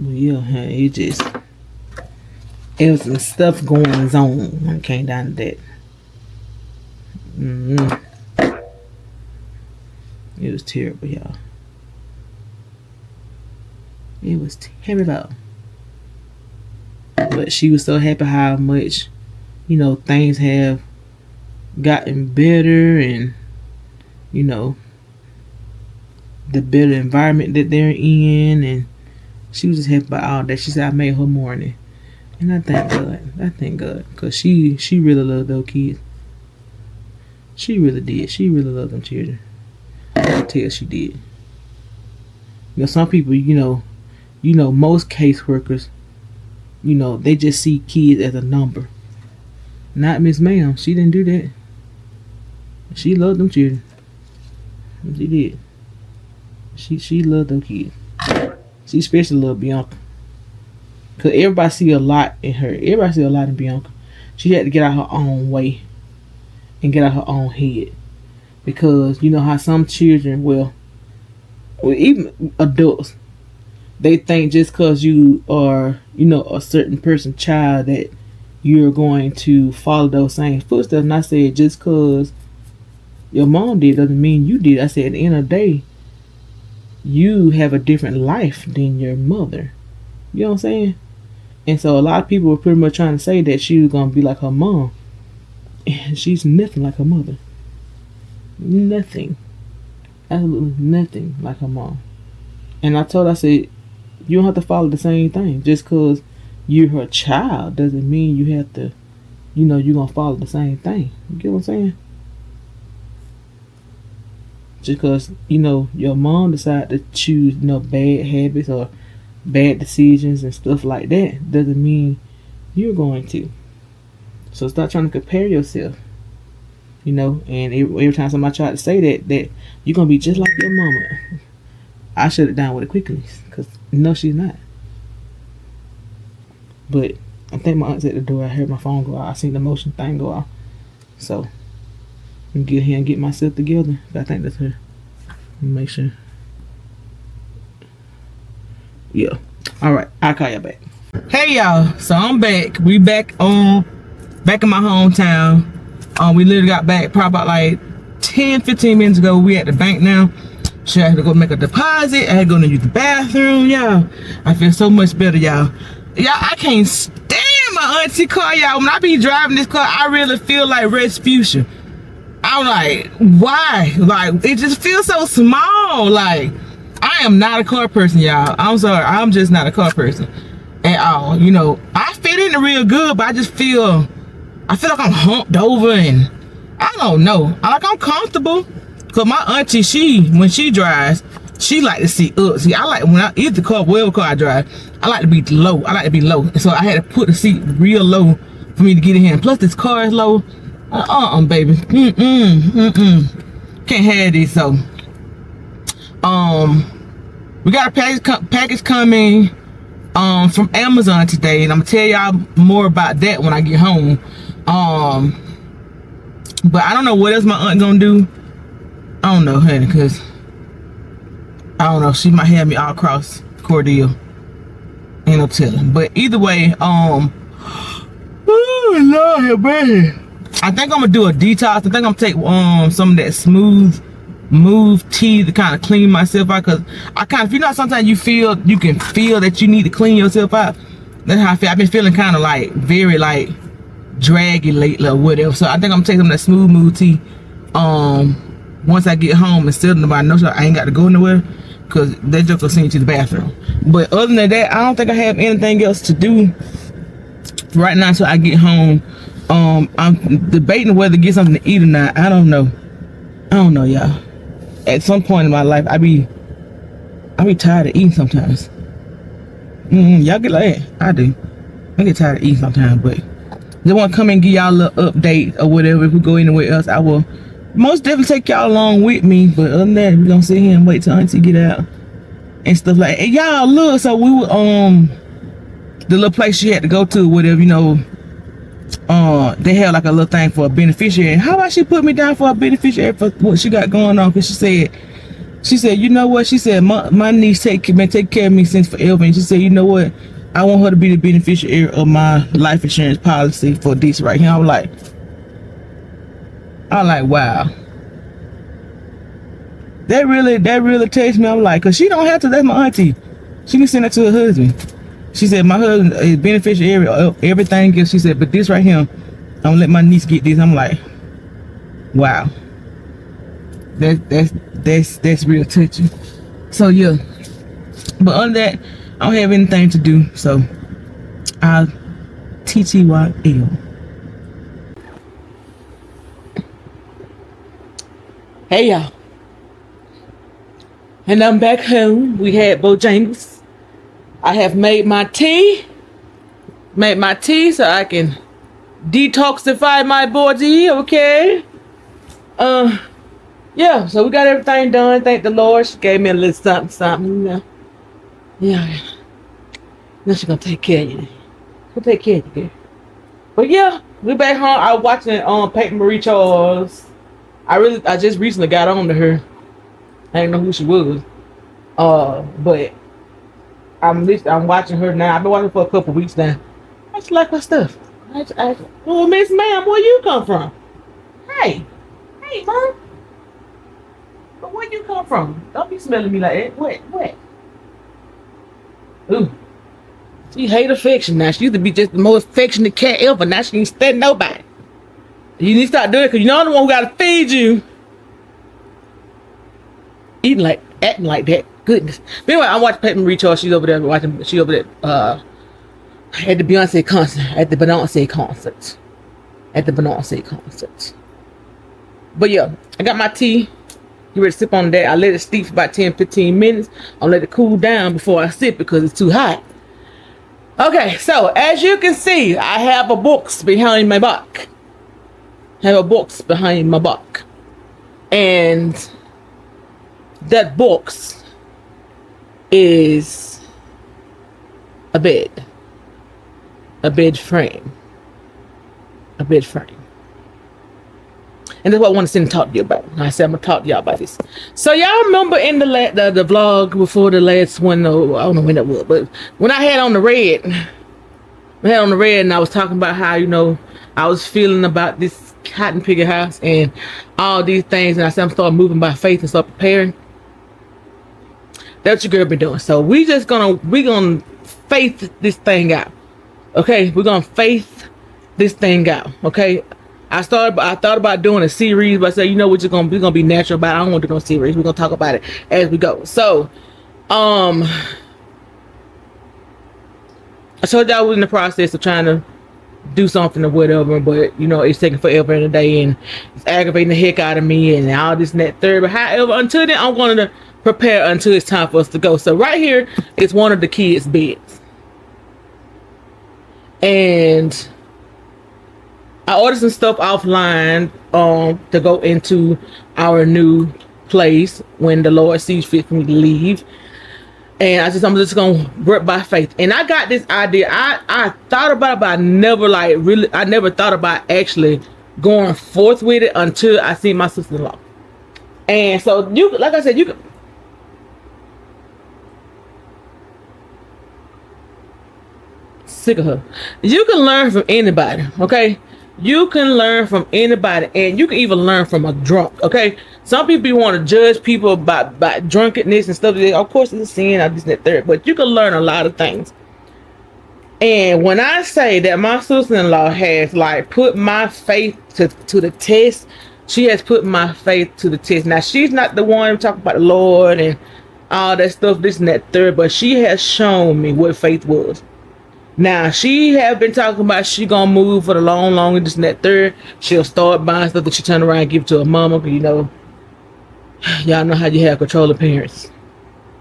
Well, yeah, it was some stuff going on when it came down to that. It was terrible, y'all. It was terrible. But she was so happy how much, things have gotten better, and, the better environment that they're in, and she was just happy about all that. She said, I made her morning. And I thank God. Because she really loved those kids. She really did. She really loved them children. I can tell she did. Some people, most caseworkers, they just see kids as a number. Not Miss Ma'am. She didn't do that. She loved them children. She did. She loved them kids. She especially loved Bianca. Because everybody see a lot in her. Everybody see a lot in Bianca. She had to get out her own way. And get out her own head. Because you know how some children, well even adults, they think just because you are, a certain person's child that you're going to follow those same footsteps. And I said just because your mom did doesn't mean you did. I said at the end of the day, you have a different life than your mother. You know what I'm saying? And so a lot of people were pretty much trying to say that she was going to be like her mom. And she's nothing like her mother. Nothing. Absolutely nothing like her mom. And I told her, I said, you don't have to follow the same thing. Just because you're her child doesn't mean you have to, you're going to follow the same thing. You get what I'm saying? Just because, your mom decided to choose, bad habits or bad decisions and stuff like that doesn't mean you're going to. So stop trying to compare yourself. And every time somebody tried to say that you're going to be just like your mama, I shut it down with it quickly. Because, no, she's not. But I think my aunt's at the door. I heard my phone go out. I seen the motion thing go off. So I'm get here and get myself together. I think that's her. Make sure. Yeah. Alright, I'll call y'all back. Hey y'all, so I'm back. We back in my hometown. We literally got back probably about like 10-15 minutes ago. We at the bank now. So I had to go make a deposit. I had to go and use the bathroom, y'all. I feel so much better, y'all. Y'all, I can't stand my auntie car, y'all. When I be driving this car, I really feel like Respucia. I'm like, why? Like, it just feels so small. Like, I am not a car person, y'all. I'm sorry. I'm just not a car person at all. I fit in it real good, but I just feel like I'm humped over, and I don't know. I'm comfortable. Cause my auntie, when she drives, she like to sit up. See, I like when I either car, whatever car I drive, I like to be low. So I had to put the seat real low for me to get in here. And plus this car is low. Baby. Can't have this. So, we got a package coming from Amazon today, and I'm gonna tell y'all more about that when I get home. But I don't know what else my aunt gonna do. I don't know, honey, cause I don't know. She might have me all across Cordell. Ain't no telling. But either way, oh Lord, man. I think I'm gonna do a detox. I think I'm gonna take some of that smooth tea to kind of clean myself out, cause I kind of, sometimes you can feel that you need to clean yourself out. That's how I feel. I've been feeling kind of like very like draggy lately or whatever. So I think I'm taking that smooth tea once I get home and still nobody knows I ain't got to go nowhere. because that joke will send you to the bathroom. But other than that, I don't think I have anything else to do right now until I get home. I'm debating whether to get something to eat or not. I don't know, y'all. At some point in my life, I be tired of eating sometimes. Y'all get like that? I do. I get tired of eating sometimes, but they want to come and give y'all a little update or whatever. If we go anywhere else, I will most definitely take y'all along with me. But other than that, we're gonna sit here and wait till Auntie get out and stuff like that. And y'all look, so we were the little place she had to go to, whatever, you know, they had like a little thing for a beneficiary. How about she put me down for a beneficiary for what she got going on? Because she said, you know what? She said, my niece been taking care of me since forever. And she said, you know what? I want her to be the beneficiary of my life insurance policy for this right here. I'm like, wow. That really touched me. I'm like, cause she don't have to. That's my auntie. She can send that to her husband. She said, my husband is beneficiary of everything else. She said, but this right here, I'm gonna let my niece get this. I'm like, wow. That's real touching. So yeah. But other than that, I don't have anything to do. So I'll TTYL. Hey y'all. And I'm back home. We had Bojangles. I have made my tea. So I can detoxify my body, okay? Yeah, so we got everything done. Thank the Lord. She gave me a little something, you know. Yeah. Now she's gonna take care of you. She'll take care of you, girl. But yeah, we back home. I was watching Paper Marie Charles. I just recently got on to her. I didn't know who she was. But I'm watching her now. I've been watching her for a couple weeks now. I just like her stuff. Oh, Miss Ma'am, where you come from? Hey, Mom. But where you come from? Don't be smelling me like that. What? Ooh. She hate affection now. She used to be just the most affectionate cat ever. Now she ain't studying nobody. You need to start doing it because you're not the one who got to feed you. Acting like that. Goodness. But anyway, I watched Paper Marie Charles. She's over there at the Beyonce concert. At the Beyonce concert. But yeah, I got my tea. You ready to sip on that? I let it steep for about 10-15 minutes. I'll let it cool down before I sip because it's too hot. Okay, so as you can see, I have a box behind my back. And that box is a bed frame. And that's what I want to sit and talk to you about. I said I'm gonna talk to y'all about this. So y'all remember in the vlog before the last one, I don't know when that was, but when I had on the red, and I was talking about how, you know, I was feeling about this cotton picker house and all these things, and I said I'm starting moving by faith and start preparing. That's what your girl been doing. So we're gonna faith this thing out. Okay, we're gonna faith this thing out. Okay. I thought about doing a series, but I said, you know, we're gonna be natural about it. I don't want to do no series. We're gonna talk about it as we go. So, I told y'all I was in the process of trying to do something or whatever, but you know, it's taking forever in a day and it's aggravating the heck out of me and all this and that third. But however, until then, I'm going to prepare until it's time for us to go. So right here is one of the kids' beds, and I ordered some stuff offline to go into our new place when the Lord sees fit for me to leave. And I'm just gonna work by faith. And I got this idea. I thought about it, but I never thought about actually going forth with it until I see my sister-in-law. And so like I said, you can sick of her. You can learn from anybody, okay? You can learn from anybody, and you can even learn from a drunk, okay? Some people want to judge people by drunkenness and stuff. Of course, it's a sin, this and that third, but you can learn a lot of things. And when I say that my sister-in-law has like put my faith to the test, she has put my faith to the test. Now, she's not the one talking about the Lord and all that stuff, this and that third. But she has shown me what faith was. Now, she have been talking about she gonna move for the long, this and that third. She'll start buying stuff that she turn around and give to her mama. You know, y'all know how you have control of parents.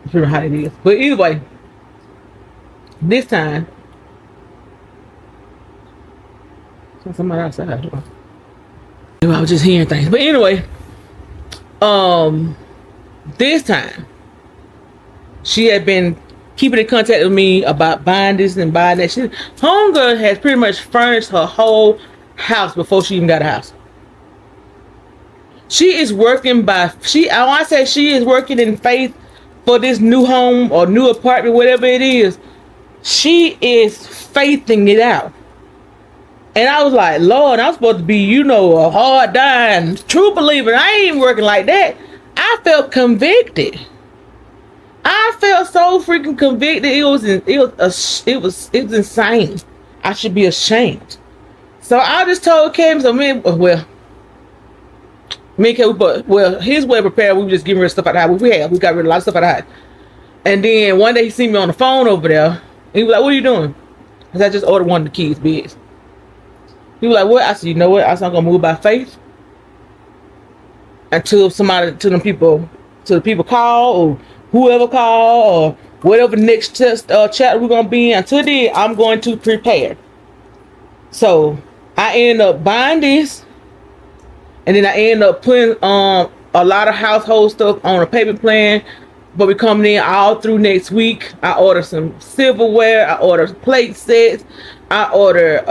I don't know how it is. But anyway, this time, somebody outside. I was just hearing things. But anyway, this time, she had been keeping in contact with me about buying this and buying that. Homegirl has pretty much furnished her whole house before she even got a house. She is working I want to say she is working in faith for this new home or new apartment, whatever it is. She is faithing it out. And I was like, Lord, I'm supposed to be, you know, a hard dying true believer. I ain't even working like that. I felt convicted. I felt so freaking convicted. It was insane. I should be ashamed. So I just told Kim, me and Kim, his way prepared. We were just getting rid of stuff out of the house. We got rid of a lot of stuff out of the house. And then one day he seen me on the phone over there. He was like, "What are you doing?" I said, "I just ordered one of the kids' beds." He was like, "What?" I said, "You know what? I said, I'm gonna move by faith until the people call or whoever call or whatever next chat we're gonna be in. Until then, I'm going to prepare." So I end up buying this, and then I end up putting a lot of household stuff on a payment plan. But we coming in all through next week. I order some silverware. I order plate sets. I order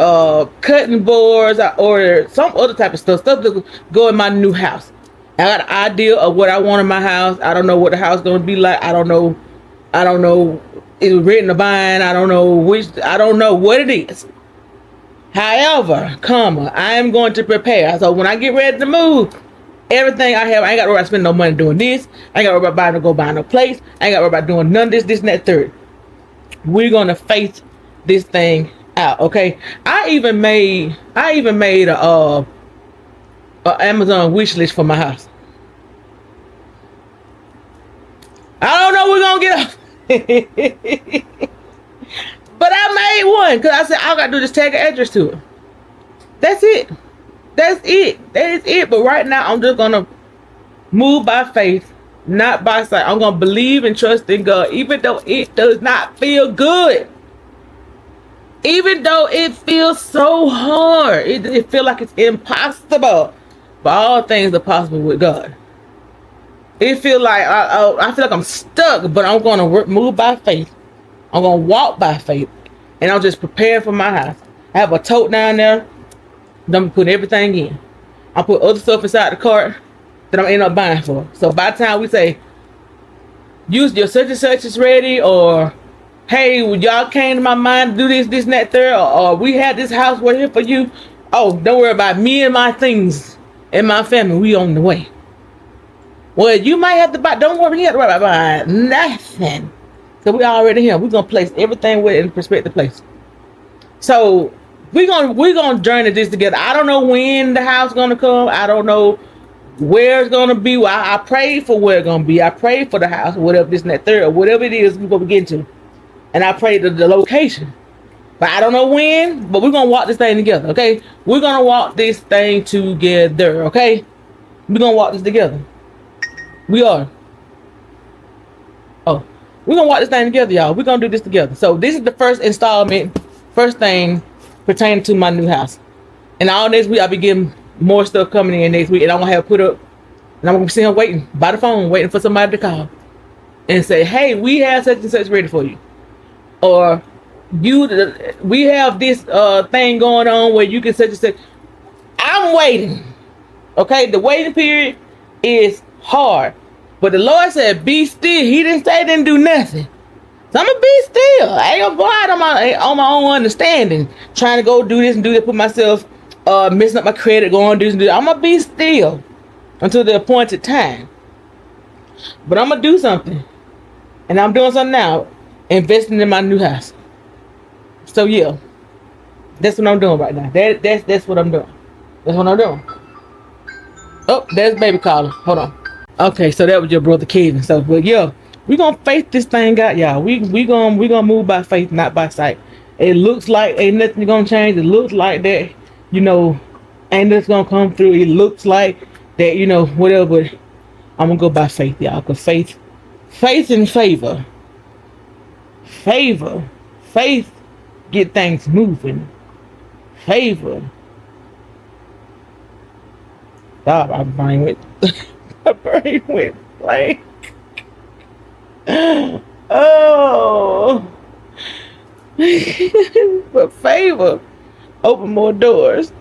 cutting boards. I order some other type of stuff to go in my new house. I got an idea of what I want in my house. I don't know what the house is going to be like. I don't know. It's written to bind. I don't know what it is. However, I am going to prepare. So when I get ready to move, everything I have, I ain't got to worry about spending no money doing this. I ain't got to worry about buying no place. I ain't got to worry about doing none of this and that third. We're going to face this thing out, okay? I even made a Amazon wish list for my house. I don't know we're going to get but I made one because I said I got to do this, tag an address to it. That's it. That is it. But right now, I'm just going to move by faith, not by sight. I'm going to believe and trust in God, even though it does not feel good. Even though it feels so hard. It feels like it's impossible. But all things are possible with God. It feels like, I feel like I'm stuck, but I'm going to move by faith. I'm going to walk by faith. And I'm just preparing for my house. I have a tote down there. I'm putting everything in. I put other stuff inside the cart that I'm end up buying for. So by the time we say, use your such and such is ready, or hey, y'all came to my mind to do this and that third, or we had this house right here for you. Oh, don't worry about me and my things and my family. We on the way. Well, you might have to buy. Don't worry, you have to worry about buying nothing. So we already here. We're gonna place everything with in perspective place. So we're gonna journey this together. I don't know when the house gonna come. I don't know where it's gonna be. I prayed for where it's gonna be. I prayed for the house, whatever this and that third, or whatever it is we're gonna get into. And I prayed the location. But I don't know when, but we're gonna walk this thing together, okay? We're gonna walk this thing together, okay? We're gonna walk this together. We are. Oh, we're gonna walk this thing together, y'all. We're gonna do this together. So this is the first installment, first thing pertaining to my new house. And all next week I'll be getting more stuff coming in next week, and I'm gonna have put up, and I'm gonna be sitting waiting by the phone, waiting for somebody to call and say, hey, we have such and such ready for you. Or we have this thing going on where you can such and such. I'm waiting. Okay, the waiting period is hard. But the Lord said, be still. He didn't say didn't do nothing. So I'm gonna be still. I ain't gonna go out on my own understanding, trying to go do this and do that, put myself messing up my credit, going do this and do that. I'm gonna be still until the appointed time. But I'm gonna do something. And I'm doing something now. Investing in my new house. So yeah. That's what I'm doing right now. That's what I'm doing. That's what I'm doing. Oh, there's baby calling. Hold on. Okay, so that was your brother Kevin. So, but yeah, We gonna faith this thing out, y'all. We gonna move by faith, not by sight. It looks like ain't nothing gonna change. It looks like that, you know, ain't nothing gonna come through. It looks like that, you know, whatever. But I'm gonna go by faith, y'all. Cause faith and faith get things moving. Favor. Stop, my brain went blank. Oh. But favor open more doors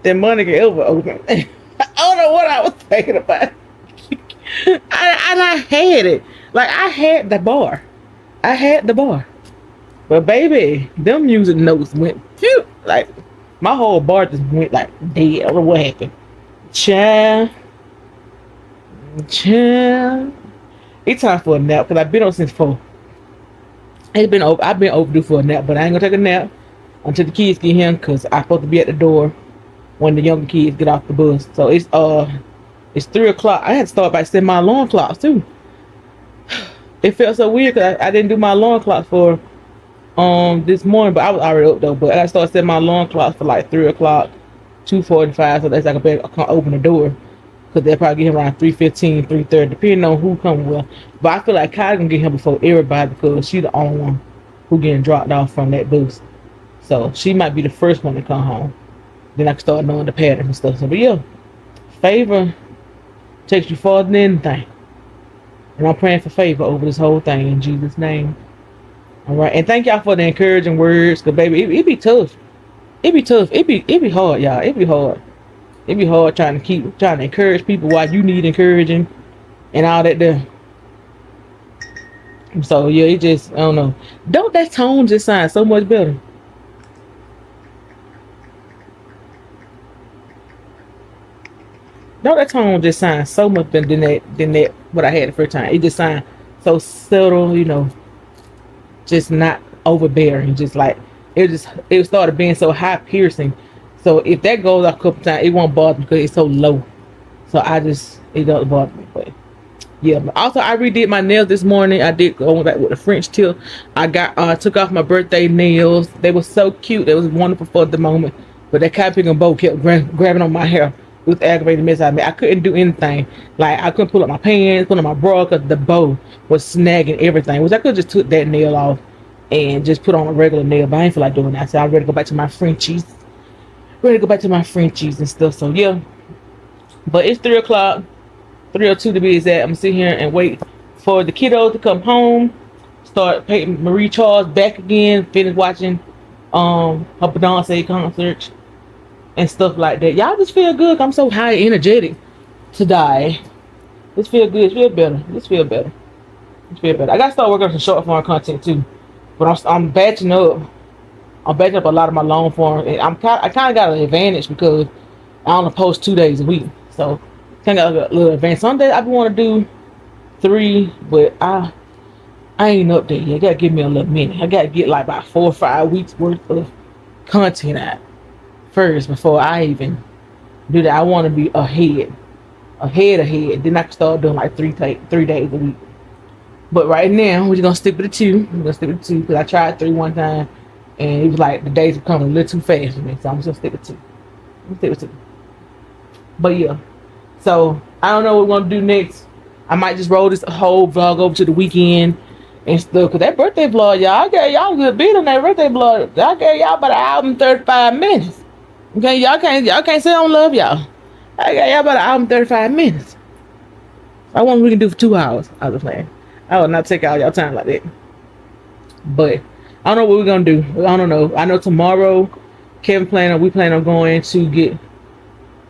than money can ever open. I don't know what I was thinking about. I had it. Like, I had the bar. But baby, them music notes went phew. Like, my whole bar just went like dead. I don't know what happened. Child. It's time for a nap because I've been on since 4. I've been overdue for a nap, but I ain't gonna take a nap until the kids get here because I'm supposed to be at the door when the younger kids get off the bus. So it's 3 o'clock. I had to start by setting my alarm clocks too. It felt so weird because I didn't do my alarm clock for this morning, but I was already up though. But I got to start setting my alarm clocks for like 3 o'clock, 2:45, so that's like I can't open the door because they'll probably get him around 3:15, 3:30, depending on who comes with. But I feel like Kylie's gonna get him before everybody because she's the only one who getting dropped off from that bus. So she might be the first one to come home. Then I can start knowing the patterns and stuff. So, but yeah, favor takes you farther than anything. And I'm praying for favor over this whole thing in Jesus' name. All right, and thank y'all for the encouraging words. Cause baby, it be tough. It be tough. It be hard, y'all. It be hard. It be hard trying to encourage people while you need encouraging and all that there. So yeah, it just, I don't know. Don't that tone just sound so much better? Don't that tone just sound so much better than that what I had the first time? It just sound so subtle, you know, just not overbearing. Just like it started being so high piercing. So if that goes off a couple times, it won't bother me because it's so low. So it doesn't bother me. But yeah. But also, I redid my nails this morning. I went back with a French tip. I took off my birthday nails. They were so cute. They was wonderful for the moment. But that cotton picking bow kept grabbing on my hair. It was aggravating the mess out of me. I couldn't do anything. Like, I couldn't pull up my pants, pull up my bra because the bow was snagging everything. Which I could just took that nail off and just put on a regular nail. But I ain't feel like doing that. So I'm ready to go back to my Frenchies. And stuff. So yeah. But it's 3 o'clock. 3:02 to be exact. I'm gonna sit here and wait for the kiddos to come home. Start paying Marie Charles back again. Finish watching her Beyonce concert and stuff like that. Y'all just feel good. I'm so high energetic today. This feel good. This feel better. I gotta start working on some short form content too. But I'm batching up. I'm batching up a lot of my long form. And I kind of got an advantage because I only post 2 days a week. So kind of got a little advantage. Some days I want to do 3, but I ain't up there yet. I gotta give me a little minute. I gotta get like about 4 or 5 weeks worth of content out first before I even do that. I want to be ahead. Then I can start doing like 3 days a week. But right now we're just gonna stick with the 2. Because I tried 3 one time and it was like the days were coming a little too fast for me. So I'm just gonna stick with 2. But yeah. So I don't know what we're gonna do next. I might just roll this whole vlog over to the weekend and stuff. Cause that birthday vlog, y'all, I gave y'all a good beat on that birthday vlog. I gave y'all about an hour and 35 minutes. Okay, y'all can't say I don't love y'all. I got y'all about an hour and 35 minutes. I wonder what we can do for 2 hours. I was playing. I will not take all y'all time like that. But I don't know what we're gonna do. I don't know. I know tomorrow we plan on going to get,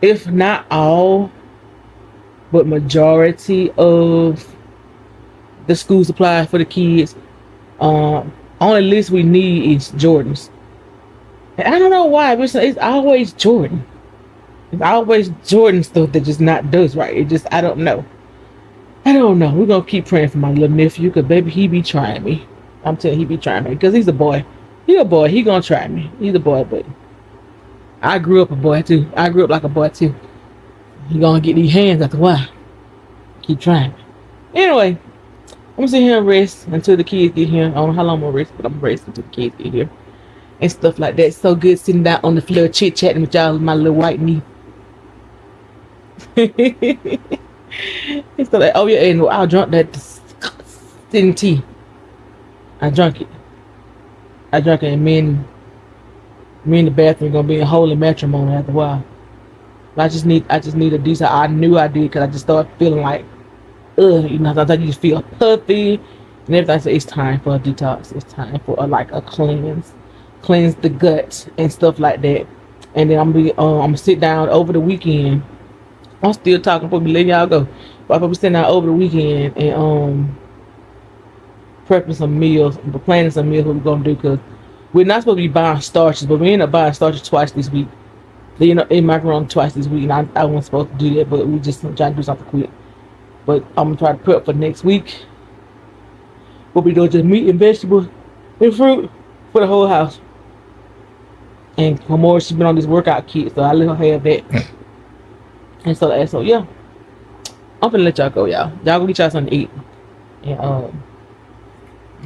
if not all, but majority of the school supplies for the kids. Only list we need is Jordans. And I don't know why, but it's always Jordan. It's always Jordan stuff that just not does right. It just, I don't know. We're gonna keep praying for my little nephew, because baby, he be trying me. I'm telling you, he be trying me, because he's a boy. He gonna try me. He's a boy, but I grew up a boy too. He gonna get these hands after a while. Keep trying me. Anyway, I'm gonna sit here and rest until the kids get here. I don't know how long I'm gonna rest, but I'm gonna rest until the kids get here and stuff like that. It's so good sitting down on the floor chit chatting with y'all, my little white knee. It's so like, oh yeah, and I drank that disgusting tea. I drank it, and me and the bathroom gonna be in holy matrimony after a while. But I just need a decent. I knew I did because I just started feeling like, you know, sometimes you just feel puffy and everything. So it's time for a detox. It's time for like a cleanse the gut and stuff like that. And then I'm gonna sit down over the weekend. I'm still talking for me letting y'all go. But I'm gonna be sitting down over the weekend and prepping some meals, planning some meals what we're gonna do, because we're not supposed to be buying starches, but we end up buying starches twice this week. You know, in macaroni twice this week, and I wasn't supposed to do that, but we just trying to do something quick. But I'm gonna try to prep for next week. We'll be doing just meat and vegetables and fruit for the whole house. And Kamora, she's been on this workout kit, so I let her have that. And so yeah, I'm gonna let y'all go, y'all. Y'all go get y'all something to eat and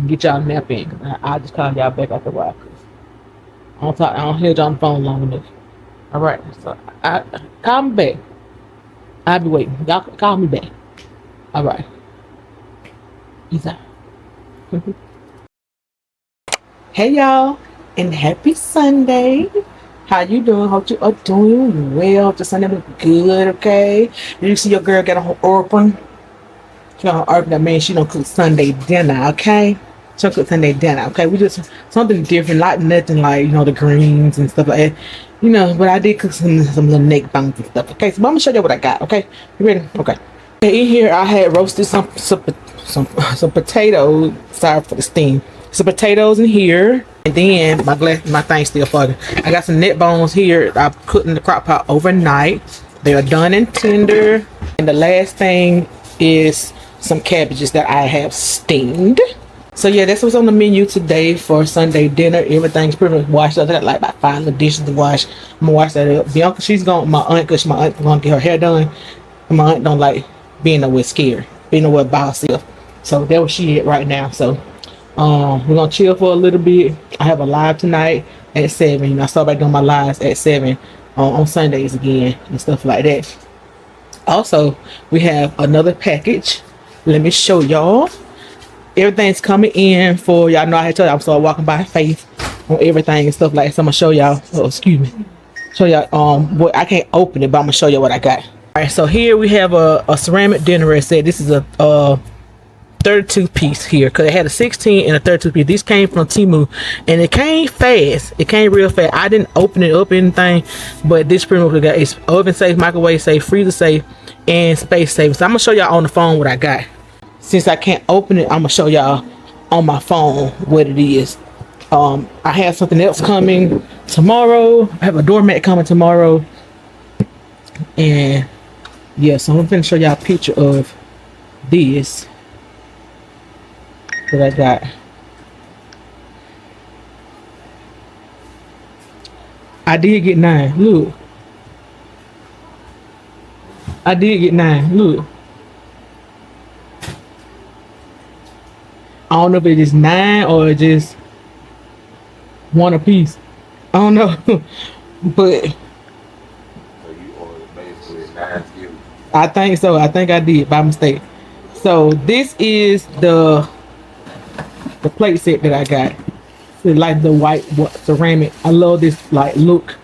get y'all a nap in. Cause I'll just call y'all back after a while. Cause I don't hear y'all on the phone long enough. All right, so I call me back. I'll be waiting. Y'all call me back. All right. Peace out. Hey y'all, and happy Sunday. How you doing? Hope you are doing well. The Sunday was good, okay? You see your girl got her apron. She got her apron. That means she don't cook Sunday dinner, okay? She don't cook Sunday dinner, okay? We just something different, like nothing like, you know, the greens and stuff like that. You know, but I did cook some little neck bones and stuff, okay? So I'm gonna show you what I got, okay? You ready? Okay. In here, I had roasted some potatoes. Sorry for the steam. Some potatoes in here, and then my thing's still fogging. I got some neck bones here. I put in the crock pot overnight. They are done and tender. And the last thing is some cabbages that I have steamed. So yeah, that's what's on the menu today for Sunday dinner. Everything's pretty much washed up. I got like about 5 little dishes to wash. I'm gonna wash that up. Bianca, she's going. My aunt gonna get her hair done. And my aunt don't like being nowhere scared, being nowhere by herself. So that's what she at right now. So we're gonna chill for a little bit. I have a live tonight at 7. You know, I start back doing my lives at 7 on Sundays again and stuff like that. Also, we have another package. Let me show y'all. Everything's coming in for y'all. Know I had told y'all I'm still walking by faith on everything and stuff like that. So I'm gonna show y'all. Oh, excuse me. Show y'all what I can't open it, but I'm gonna show y'all what I got. All right, so here we have a ceramic dinnerware set. This is a 32 piece here, because it had a 16 and a 32 piece. These came from Temu, and it came fast. It came real fast. I didn't open it up or anything, but this pretty much got it's oven safe, microwave safe, freezer safe, and space safe. So I'm gonna show y'all on the phone what I got. Since I can't open it, I'm gonna show y'all on my phone what it is. I have something else coming tomorrow. I have a doormat coming tomorrow, and yeah, so I'm gonna show y'all a picture of this that I got. I did get 9. Look, I did get 9. Look, I don't know if it is 9 or just one a piece. I don't know, but So you ordered basically 9 skills. I think so. I think I did by mistake. So this is the plate set that I got. It's like the white ceramic. I love this like look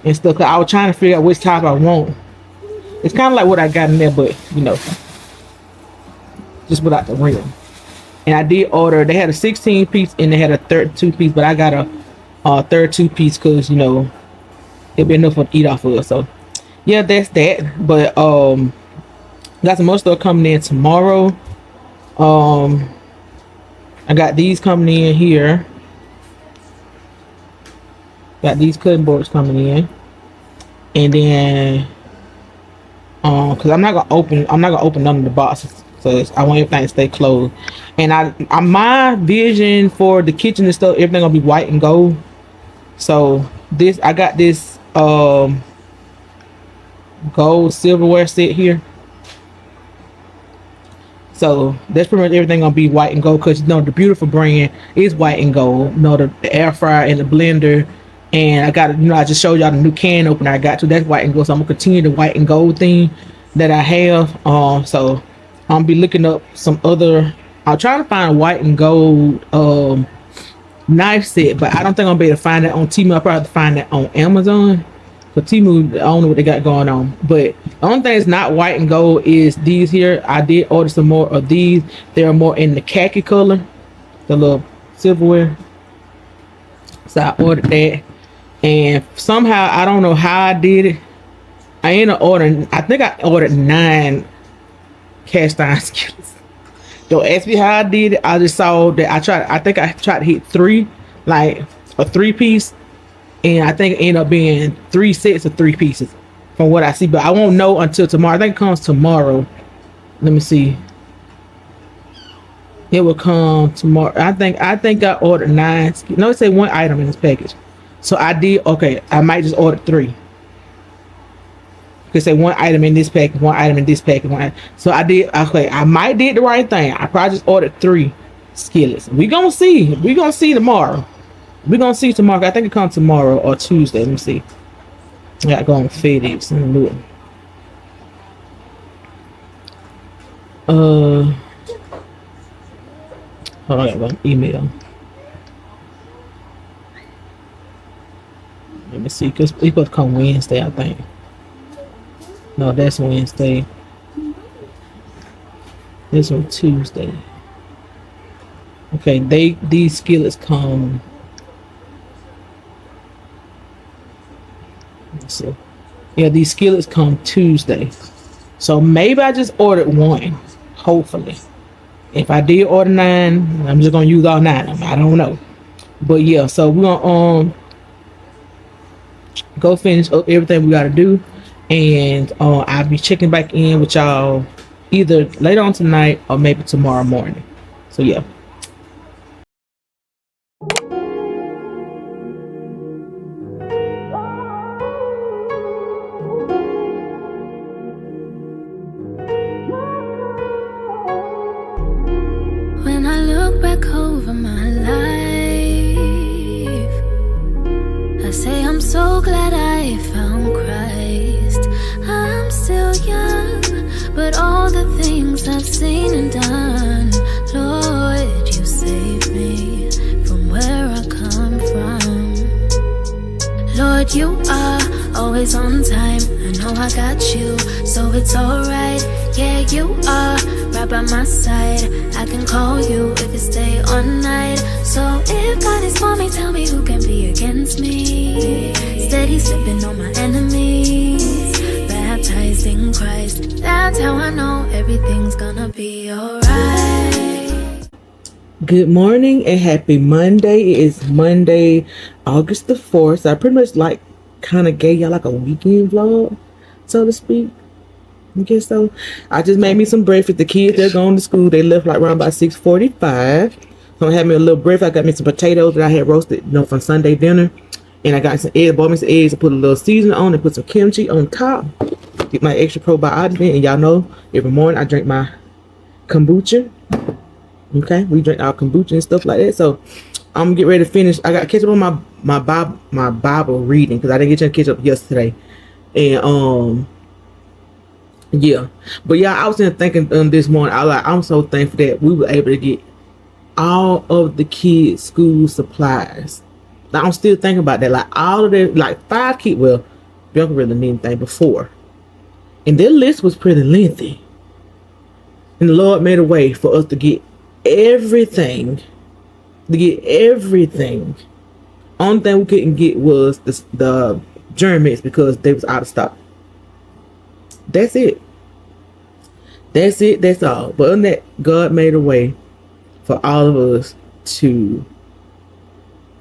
and stuff. I was trying to figure out which type I want. It's kind of like what I got in there, but you know, just without the rim. And I did order. They had a 16 piece and they had a 32 piece, but I got a 32 piece because you know it'd be enough for to eat off of. So yeah, that's that. But got some more stuff coming in tomorrow. I got these coming in here. Got these cutting boards coming in, and then because I'm not gonna open none of the boxes, so I want everything to stay closed. And I my vision for the kitchen and stuff, everything gonna be white and gold. So this I got this gold silverware set here. So that's pretty much everything gonna be white and gold, because you know the beautiful brand is white and gold. You know, the air fryer and the blender, and I got, you know, I just showed y'all the new can opener I got to. That's white and gold. So I'm gonna continue the white and gold thing that I have. So I'm gonna be looking up some other. I'm trying to find a white and gold knife set, but I don't think I'm gonna be able to find that on Temu. I'll probably have to find that on Amazon. But Temu, I don't know what they got going on. But the only thing that's not white and gold is these here. I did order some more of these. They're more in the khaki color, the little silverware. So I ordered that, and somehow I don't know how I did it. I ended up ordering. I think I ordered 9 cast iron skillets. Don't ask me how I did it. I just saw that I think I tried to hit 3, like a 3-piece. And I think it ended up being 3 sets of 3 pieces from what I see. But I won't know until tomorrow. I think it comes tomorrow. Let me see. It will come tomorrow. I think I ordered 9. No, it said 1 item in this package. So I did. Okay, I might just order 3. Because say 1 item in this package, 1 item in this package. So I did. Okay, I might did the right thing. I probably just ordered 3 skillets. We gonna see. We gonna see tomorrow. We're gonna see tomorrow. I think it comes tomorrow or Tuesday. Let me see. I gotta go on FedEx and look. Hold on, I gotta go on email. Let me see, because it's supposed to come Wednesday, I think. No, that's Wednesday. This one Tuesday. Okay, these skillets come. Let's see. Yeah, these skillets come Tuesday. So maybe I just ordered 1. Hopefully. If I did order 9, I'm just gonna use all 9 of them. I don't know. But yeah, so we're gonna go finish up everything we gotta do. And I'll be checking back in with y'all either later on tonight or maybe tomorrow morning. So yeah. When I look back over my life, I say I'm so glad I found Christ. I'm still young, but all the things I've seen and done, Lord, you saved me from where I come from. Lord, you are always on time. I know I got you, so it's alright. Yeah, you are right by my side. I can call you if it's day or night. So if God is for me, tell me who can be against me. Steady sipping on my enemies, baptized in Christ. That's how I know everything's gonna be alright. Good morning and happy Monday. It is Monday, August the 4th. So I pretty much kind of gave y'all like a weekend vlog, so to speak. Okay, so I just made me some breakfast. The kids, they're going to school. They left like around about 6:45. So I had me a little breakfast. I got me some potatoes that I had roasted, from Sunday dinner. And I got some eggs, bought me some eggs and put a little seasoning on and put some kimchi on top. Get my extra probiotics in. And y'all know, every morning I drink my kombucha. Okay, we drink our kombucha and stuff like that. So I'm gonna get ready to finish. I got to catch up on my Bible reading because I didn't get a chance to catch up yesterday. And yeah, but yeah, I was thinking this morning. I'm so thankful that we were able to get all of the kids' school supplies. Now I'm still thinking about that. Like all of their 5 kids. Well, Bianca really didn't anything before, and their list was pretty lengthy. And the Lord made a way for us to get everything. Only thing we couldn't get was the germ mix because they was out of stock. That's it. That's all. But other than that, God made a way for all of us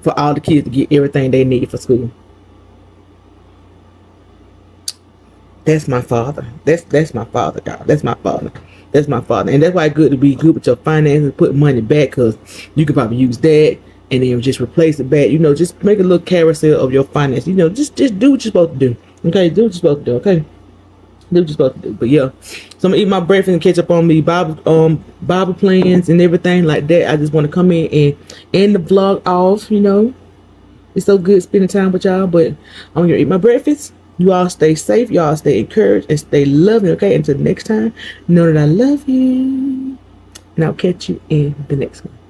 for all the kids to get everything they need for school. That's my father. That's my father, God. That's my father. That's my father. And that's why it's good to be good with your finances, put money back, because you could probably use that and then just replace it back. Just make a little carousel of your finances. Just do what you're supposed to do. Okay? Do what you're supposed to do, okay? Do what you're supposed to do. But yeah, so I'm gonna eat my breakfast and catch up on me Bible plans and everything like that. I just want to come in and end the vlog off. You know, it's so good spending time with y'all. But I'm gonna eat my breakfast. You all stay safe. Y'all stay encouraged and stay loving. Okay, until next time, know that I love you, and I'll catch you in the next one.